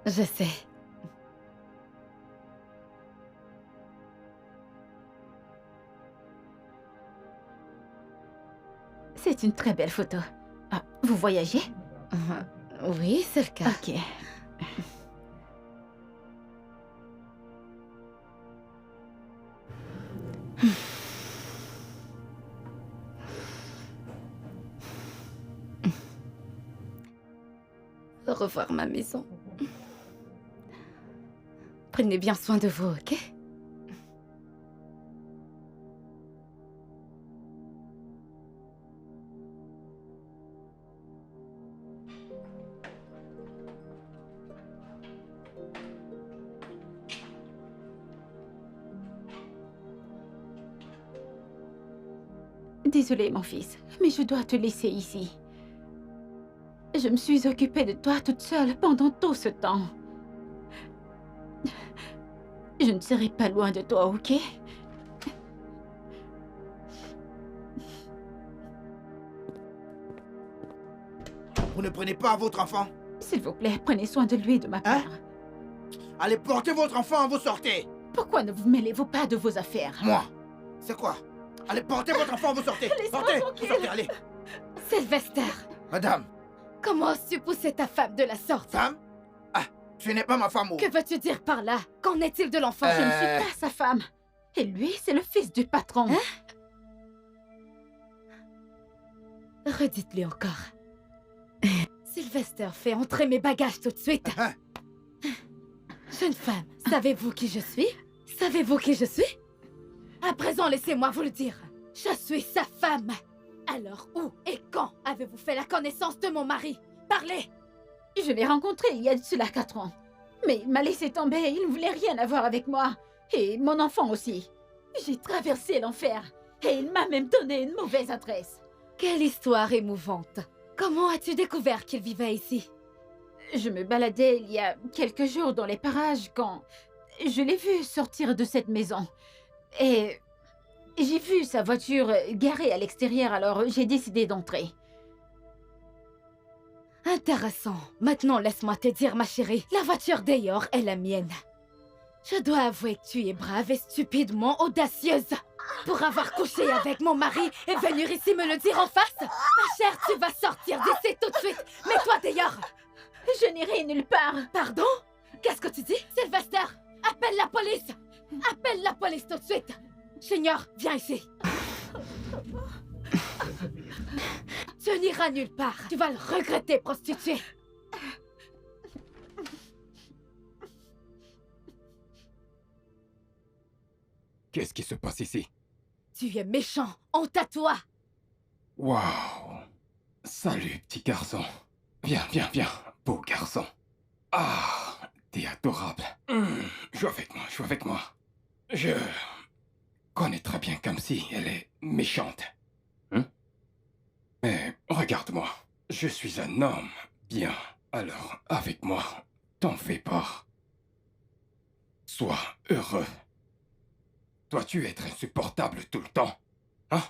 Je sais. C'est une très belle photo. Vous voyagez? Oui, c'est le cas. Ok. Au revoir, ma maison. Prenez bien soin de vous, ok? Désolée, mon fils, mais je dois te laisser ici. Je me suis occupée de toi toute seule pendant tout ce temps. Je ne serai pas loin de toi, ok? Vous ne prenez pas votre enfant? S'il vous plaît, prenez soin de lui et de ma part. Allez porter votre enfant, vous sortez. Pourquoi ne vous mêlez-vous pas de vos affaires? Moi? C'est quoi? Allez porter votre enfant, vous sortez. Portez, vous sortez, allez. Sylvester, Madame, comment as-tu poussé ta femme de la sorte? femme? Tu n'es pas ma femme ou... Que veux-tu dire par là? Qu'en est-il de l'enfant? Je ne suis pas sa femme. Et lui, c'est le fils du patron. Redites-lui encore. Sylvester, fais entrer mes bagages tout de suite. Jeune femme, savez-vous qui je suis? Savez-vous qui je suis? À présent, laissez-moi vous le dire. Je suis sa femme. Alors, où et quand avez-vous fait la connaissance de mon mari? Parlez! Je l'ai rencontré il y a de cela 4 ans. Mais il m'a laissé tomber, il ne voulait rien avoir avec moi. Et mon enfant aussi. J'ai traversé l'enfer. Et il m'a même donné une mauvaise adresse. Quelle histoire émouvante. Comment as-tu découvert qu'il vivait ici? Je me baladais il y a quelques jours dans les parages quand je l'ai vu sortir de cette maison. Et j'ai vu sa voiture garée à l'extérieur, alors j'ai décidé d'entrer. Intéressant. Maintenant, laisse-moi te dire, ma chérie. La voiture d'Eyor est la mienne. Je dois avouer que tu es brave et stupidement audacieuse. Pour avoir couché avec mon mari et venir ici me le dire en face. Ma chère, tu vas sortir d'ici tout de suite. Mets-toi d'ailleurs. Je n'irai nulle part. Pardon? Qu'est-ce que tu dis? Sylvester, appelle la police. Appelle la police tout de suite. Junior, viens ici. Tu n'iras nulle part. Tu vas le regretter, prostituée. Qu'est-ce qui se passe ici? Tu es méchant. Honte à toi. Waouh! Salut, petit garçon. Viens, viens, viens, beau garçon. Ah, t'es adorable. Joue avec moi, joue avec moi. Je connais très bien Kamsi, elle est méchante. Mais regarde-moi, je suis un homme. Bien, alors, avec moi, t'en fais pas. Sois heureux. Dois-tu être insupportable tout le temps? Hein?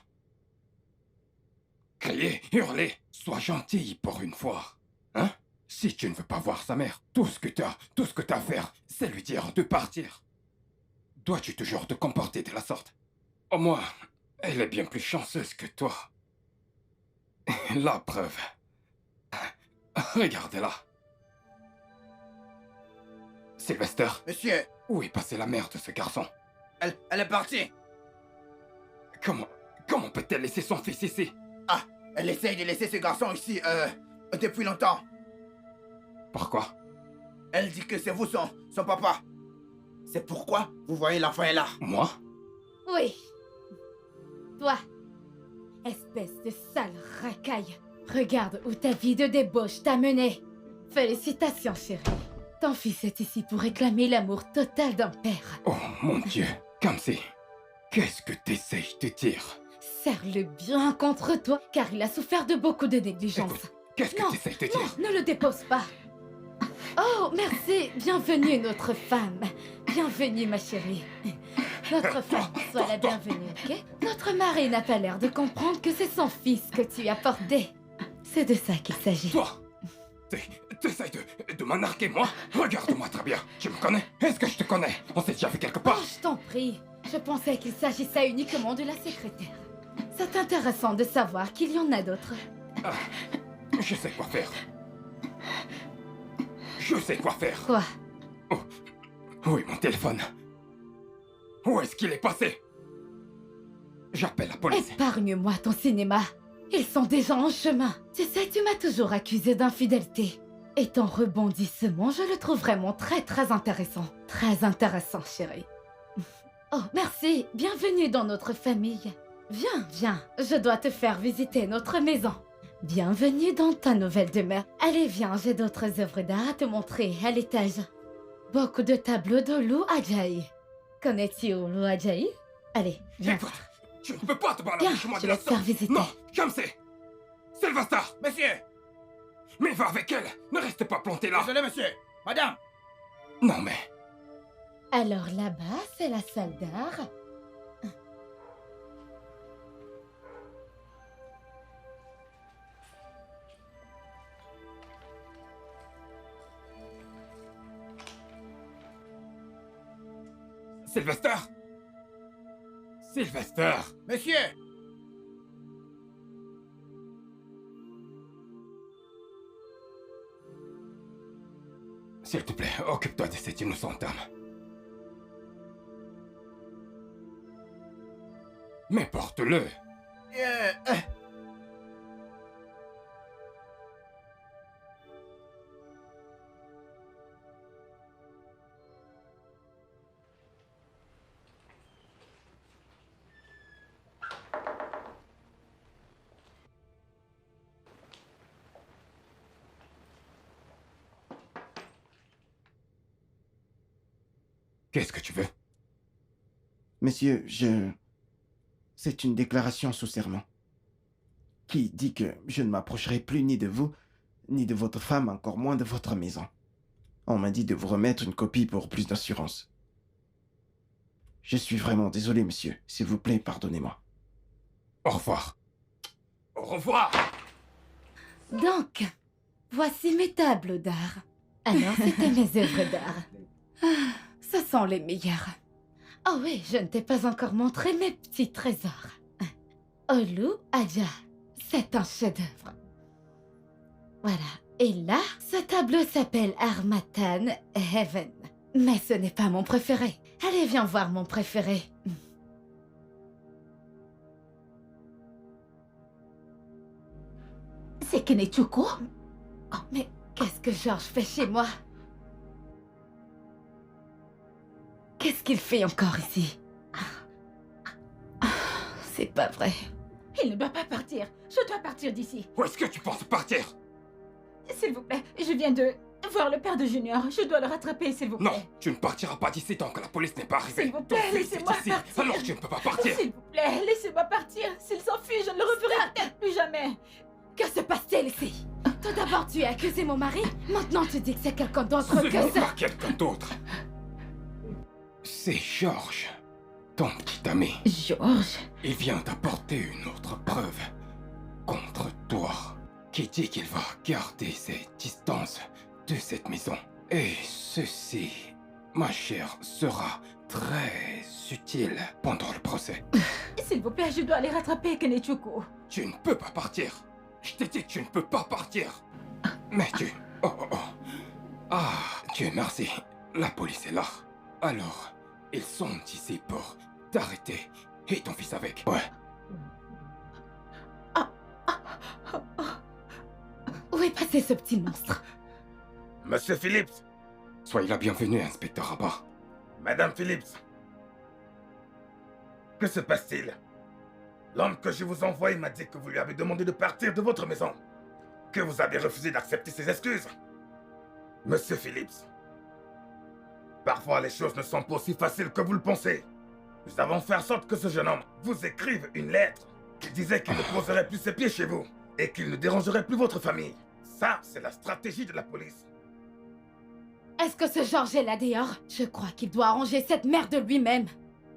Crier, hurler, sois gentil pour une fois. Hein? Si tu ne veux pas voir sa mère, tout ce que t'as à faire, c'est lui dire de partir. Dois-tu toujours te comporter de la sorte? Au moins, elle est bien plus chanceuse que toi. La preuve. Regardez-la. Sylvester, Monsieur, où est passée la mère de ce garçon? elle est partie. Comment peut-elle laisser son fils ici? Ah, elle essaye de laisser ce garçon ici, depuis longtemps. Pourquoi? Elle dit que c'est vous son papa. C'est pourquoi vous voyez l'enfant est là. Moi? Oui. Toi, espèce de sale racaille. Regarde où ta vie de débauche t'a mené. Félicitations, chérie. Ton fils est ici pour réclamer l'amour total d'un père. Oh mon Dieu, Kamsi, qu'est-ce que t'essayes de dire? Serre-le bien contre toi, car il a souffert de beaucoup de négligence. Écoute, qu'est-ce que Non, t'essayes de non, dire? ne le dépose pas. Oh, merci. Bienvenue, notre femme. Bienvenue, ma chérie. Notre femme, sois la bienvenue, ok? Notre mari n'a pas l'air de comprendre que c'est son fils que tu as porté. C'est de ça qu'il s'agit. Toi, t'essayes de m'anarquer, moi? Regarde-moi très bien. Tu me connais? Est-ce que je te connais? On s'est déjà vu quelque Oh, part? je t'en prie. Je pensais qu'il s'agissait uniquement de la secrétaire. C'est intéressant de savoir qu'il y en a d'autres. Ah, je sais quoi faire. Je sais quoi faire. Quoi? Oh, où est mon téléphone? Où est-ce qu'il est passé? J'appelle la police. Épargne-moi ton cinéma. Ils sont déjà en chemin. Tu sais, tu m'as toujours accusé d'infidélité. Et ton rebondissement, je le trouve vraiment très intéressant. Très intéressant, chérie. Oh, merci. Bienvenue dans notre famille. Viens, viens. Je dois te faire visiter notre maison. Bienvenue dans ta nouvelle demeure. Allez, viens, j'ai d'autres œuvres d'art à te montrer à l'étage. Beaucoup de tableaux de Lou Ajayi. Connais-tu Lou Ajayi? Allez, viens. Écoute, je ne peux pas te parler Viens, avec moi je de vais la te faire sorte. visiter. Non, Kamsi, Sylvester, Monsieur, mais va avec elle. Ne reste pas planté là. désolé monsieur. Madame, Non mais, Alors là-bas, c'est la salle d'art. Sylvester, Sylvester. monsieur. S'il te plaît, occupe-toi de cette innocente âme. Mais porte-le. Qu'est-ce que tu veux? Monsieur, c'est une déclaration sous serment qui dit que je ne m'approcherai plus ni de vous, ni de votre femme, encore moins de votre maison. On m'a dit de vous remettre une copie pour plus d'assurance. Je suis vraiment désolé, monsieur. S'il vous plaît, pardonnez-moi. Au revoir. Au revoir! Donc, voici mes tableaux d'art. Alors, c'était mes œuvres d'art. Ah, ce sont les meilleures. Oh oui, je ne t'ai pas encore montré mes petits trésors. Olu Aya, c'est un chef-d'œuvre. Voilà. Et là, ce tableau s'appelle Harmattan Heaven. Mais ce n'est pas mon préféré. Allez, viens voir mon préféré. C'est Kenetsuko? Oh, mais qu'est-ce que Georges fait chez moi? Qu'est-ce qu'il fait encore ici? C'est pas vrai. Il ne doit pas partir. Je dois partir d'ici. Où est-ce que tu penses partir? S'il vous plaît, je viens de voir le père de Junior. Je dois le rattraper, s'il vous plaît. Non, tu ne partiras pas d'ici tant que la police n'est pas arrivée. S'il vous Ton plaît, fils est laissez-moi ici, partir. alors tu ne peux pas partir. S'il vous plaît, laissez-moi partir. S'il s'enfuit, je ne le reverrai peut-être plus jamais. Que se passe-t-il ici? Tout d'abord, tu as accusé mon mari. Maintenant, tu dis que c'est quelqu'un d'autre Ce que n'est ça. pas quelqu'un d'autre. C'est Georges, ton petit ami. Georges? Il vient d'apporter une autre preuve contre toi, qui dit qu'il va garder ses distances de cette maison. Et ceci, ma chère, sera très utile pendant le procès. S'il vous plaît, je dois aller rattraper Kenetsuko. Tu ne peux pas partir. Je t'ai dit que tu ne peux pas partir. Mais tu... Oh, oh, oh. Ah, Dieu merci. La police est là. Alors, ils sont ici pour t'arrêter. Et ton fils avec. Ouais. Où est passé ce petit monstre? Monsieur Phillips, Soyez la bienvenue, inspecteur Rabat. Madame Phillips. Que se passe-t-il? L'homme que je vous envoie m'a dit que vous lui avez demandé de partir de votre maison. Que vous avez refusé d'accepter ses excuses. Monsieur Phillips. Parfois les choses ne sont pas aussi faciles que vous le pensez. Nous avons fait en sorte que ce jeune homme vous écrive une lettre qui disait qu'il ne poserait plus ses pieds chez vous et qu'il ne dérangerait plus votre famille. Ça, c'est la stratégie de la police. Est-ce que ce Georges est là dehors? Je crois qu'il doit arranger cette merde lui-même.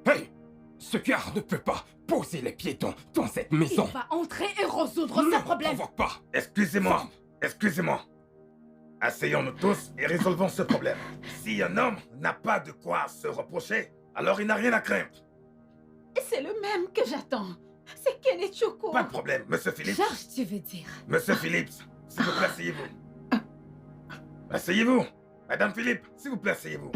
Hey! Ce gars ne peut pas poser les pieds dans cette maison. Il va entrer et résoudre Ne ce me problème. provoque pas. Excusez-moi, excusez-moi. Asseyons-nous tous et résolvons ce problème. Si un homme n'a pas de quoi se reprocher, alors il n'a rien à craindre. C'est le même que j'attends. C'est Kenetsuko. Pas de problème, Monsieur Phillips. Georges, tu veux dire? Monsieur Phillips, s'il vous plaît, asseyez-vous. Asseyez-vous. Madame Philippe, s'il vous plaît, asseyez-vous.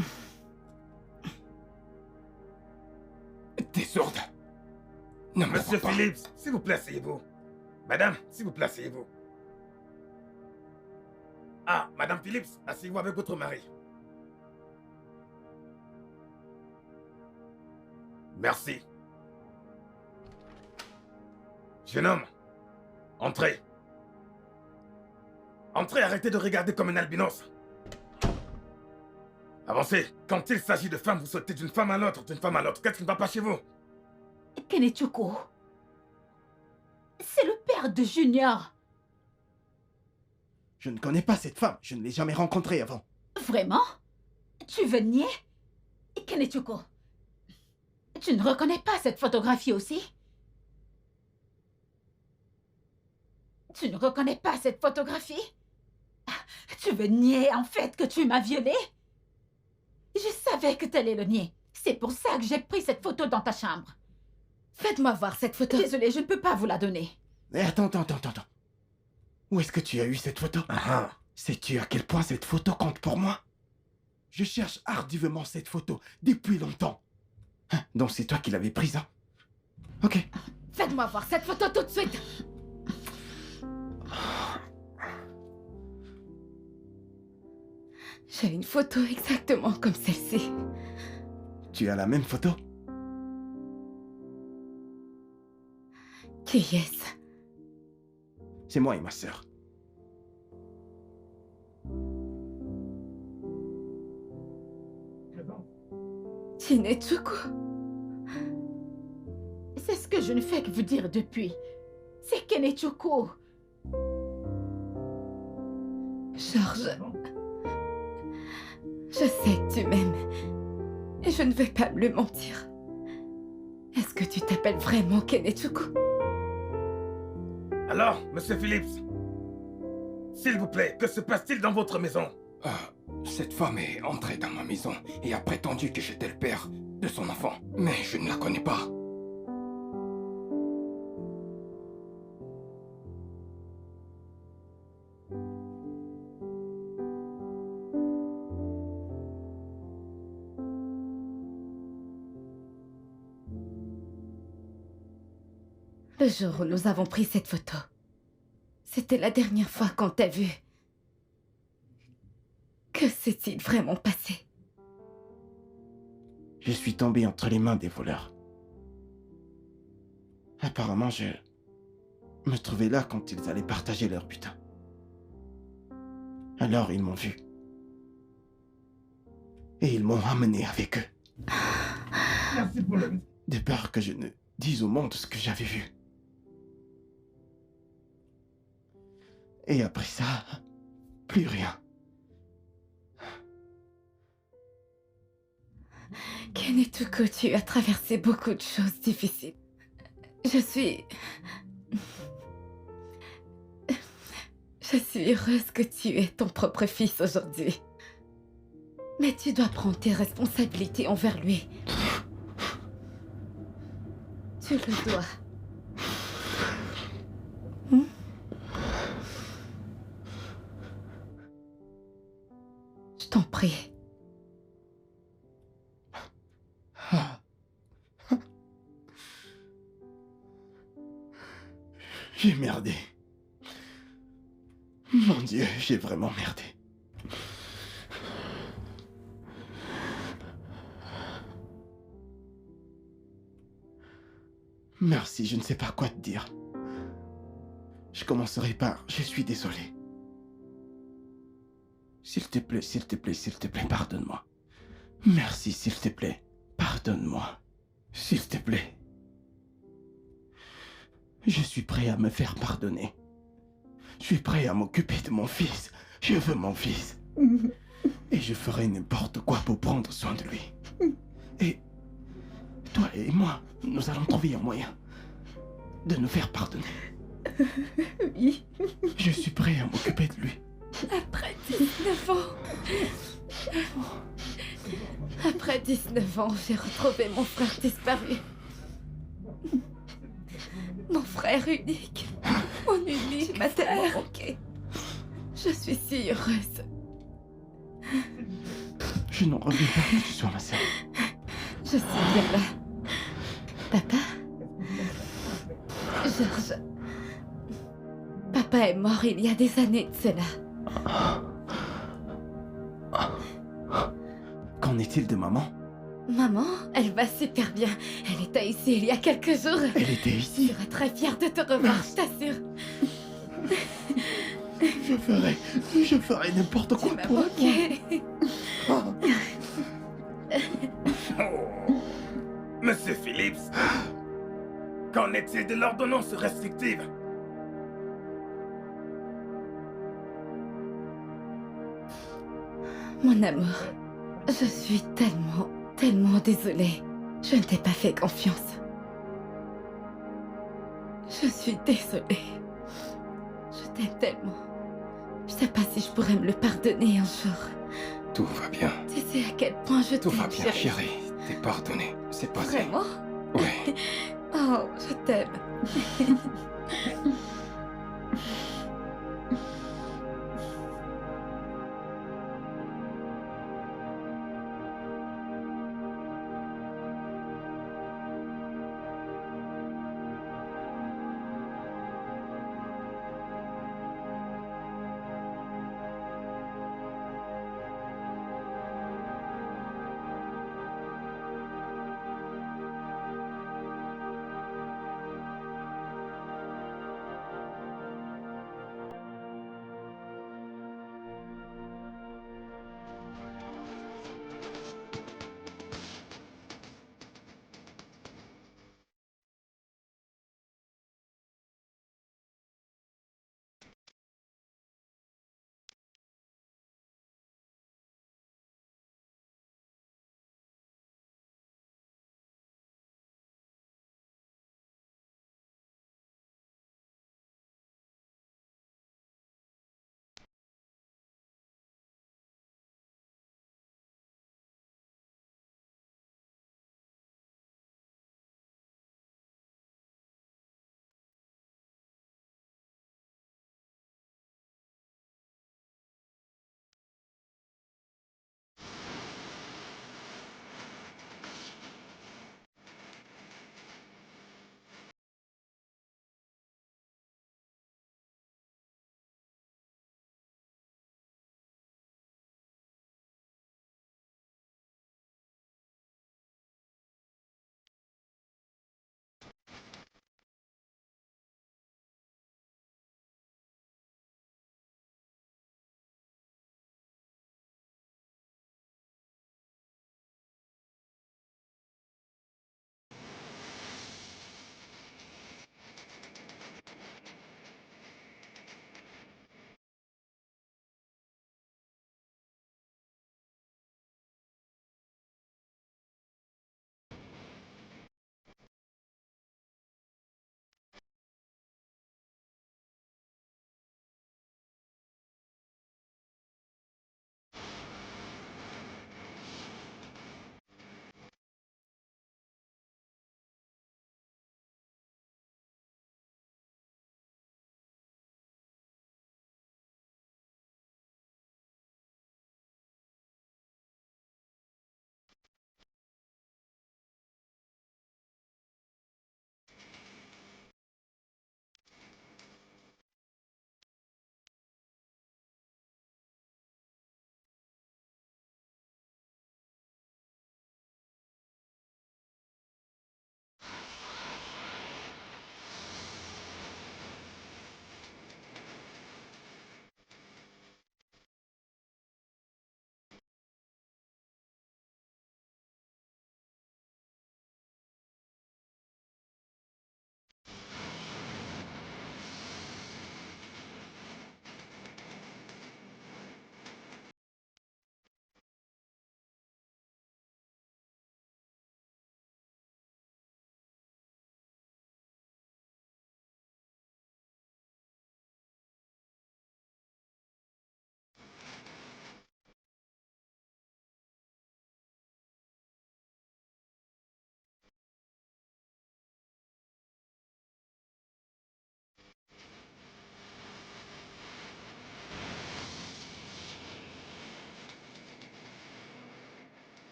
T'es sourde. Ne me Monsieur provoque pas. Phillips, s'il vous plaît, asseyez-vous. Madame, s'il vous plaît, asseyez-vous. Ah, Madame Phillips, asseyez-vous avec votre mari. Merci. Jeune homme, entrez. Entrez, arrêtez de regarder comme un albinos. Avancez. Quand il s'agit de femmes, vous sautez d'une femme à l'autre, d'une femme à l'autre. Qu'est-ce qui ne va pas chez vous? Kenetsuko. C'est le père de Junior. Je ne connais pas cette femme. Je ne l'ai jamais rencontrée avant. Vraiment? Tu veux nier? Kenetsuko, tu ne reconnais pas cette photographie aussi? Tu ne reconnais pas cette photographie? Tu veux nier en fait que tu m'as violée? Je savais que t'allais le nier. C'est pour ça que j'ai pris cette photo dans ta chambre. Faites-moi voir cette photo. Désolée, je ne peux pas vous la donner. Mais attends. Où est-ce que tu as eu cette photo? Ah, Sais-tu à quel point cette photo compte pour moi? Je cherche ardivement cette photo depuis longtemps. Hein, donc c'est toi qui l'avais prise, hein? Ok. Faites-moi voir cette photo tout de suite. J'ai une photo exactement comme celle-ci. Tu as la même photo? Qui est-ce? C'est moi et ma sœur. Chinechuku. C'est ce que je ne fais que vous dire depuis. C'est Kenechoko. Georges, je sais que tu m'aimes. Et je ne vais pas me le mentir. Est-ce que tu t'appelles vraiment Kenechoko? Alors, Monsieur Phillips, s'il vous plaît, que se passe-t-il dans votre maison? Cette femme est entrée dans ma maison et a prétendu que j'étais le père de son enfant. Mais je ne la connais pas. Le jour où nous avons pris cette photo, c'était la dernière fois qu'on t'a vu. Que s'est-il vraiment passé? Je suis tombé entre les mains des voleurs. Apparemment, je me trouvais là quand ils allaient partager leur butin. Alors ils m'ont vu. Et ils m'ont amené avec eux. Merci pour le... De peur que je ne dise au monde ce que j'avais vu. Et après ça, plus rien. Kenechoko, tu as traversé beaucoup de choses difficiles. Je suis heureuse que tu aies ton propre fils aujourd'hui. Mais tu dois prendre tes responsabilités envers lui. Tu le dois. Je t'en prie. J'ai merdé. Mon Dieu, j'ai vraiment merdé. Merci, je ne sais pas quoi te dire. Je commencerai par « Je suis désolé ». S'il te plaît, s'il te plaît, s'il te plaît, pardonne-moi. Merci, s'il te plaît, pardonne-moi. S'il te plaît. Je suis prêt à me faire pardonner. Je suis prêt à m'occuper de mon fils. Je veux mon fils. Et je ferai n'importe quoi pour prendre soin de lui. Et toi et moi, nous allons trouver un moyen de nous faire pardonner. Oui. Je suis prêt à m'occuper de lui. Après 19 ans. Après 19 ans, j'ai retrouvé mon frère disparu. Mon frère unique. Mon unique. Ma tellement manqué. Je suis si heureuse. Je n'en reviens pas que tu sois ma sœur. Je suis bien là. Papa? Georges. Papa est mort il y a des années de cela. Qu'en est-il de maman? Maman, elle va super bien. Elle était ici il y a quelques jours. Elle était Je ici. serai très fière de te revoir, je t'assure. Je ferai n'importe quoi Tu m'as pour manqué. Oh. Monsieur Phillips, qu'en est-il de l'ordonnance restrictive? Mon amour, je suis tellement désolée. Je ne t'ai pas fait confiance. Je suis désolée. Je t'aime tellement. Je sais pas si je pourrais me le pardonner un jour. Tout va bien. Tu sais à quel point je Tout va t'aime, bien, chérie. T'es pardonné. C'est passé. Vraiment? Oui. Oh, je t'aime.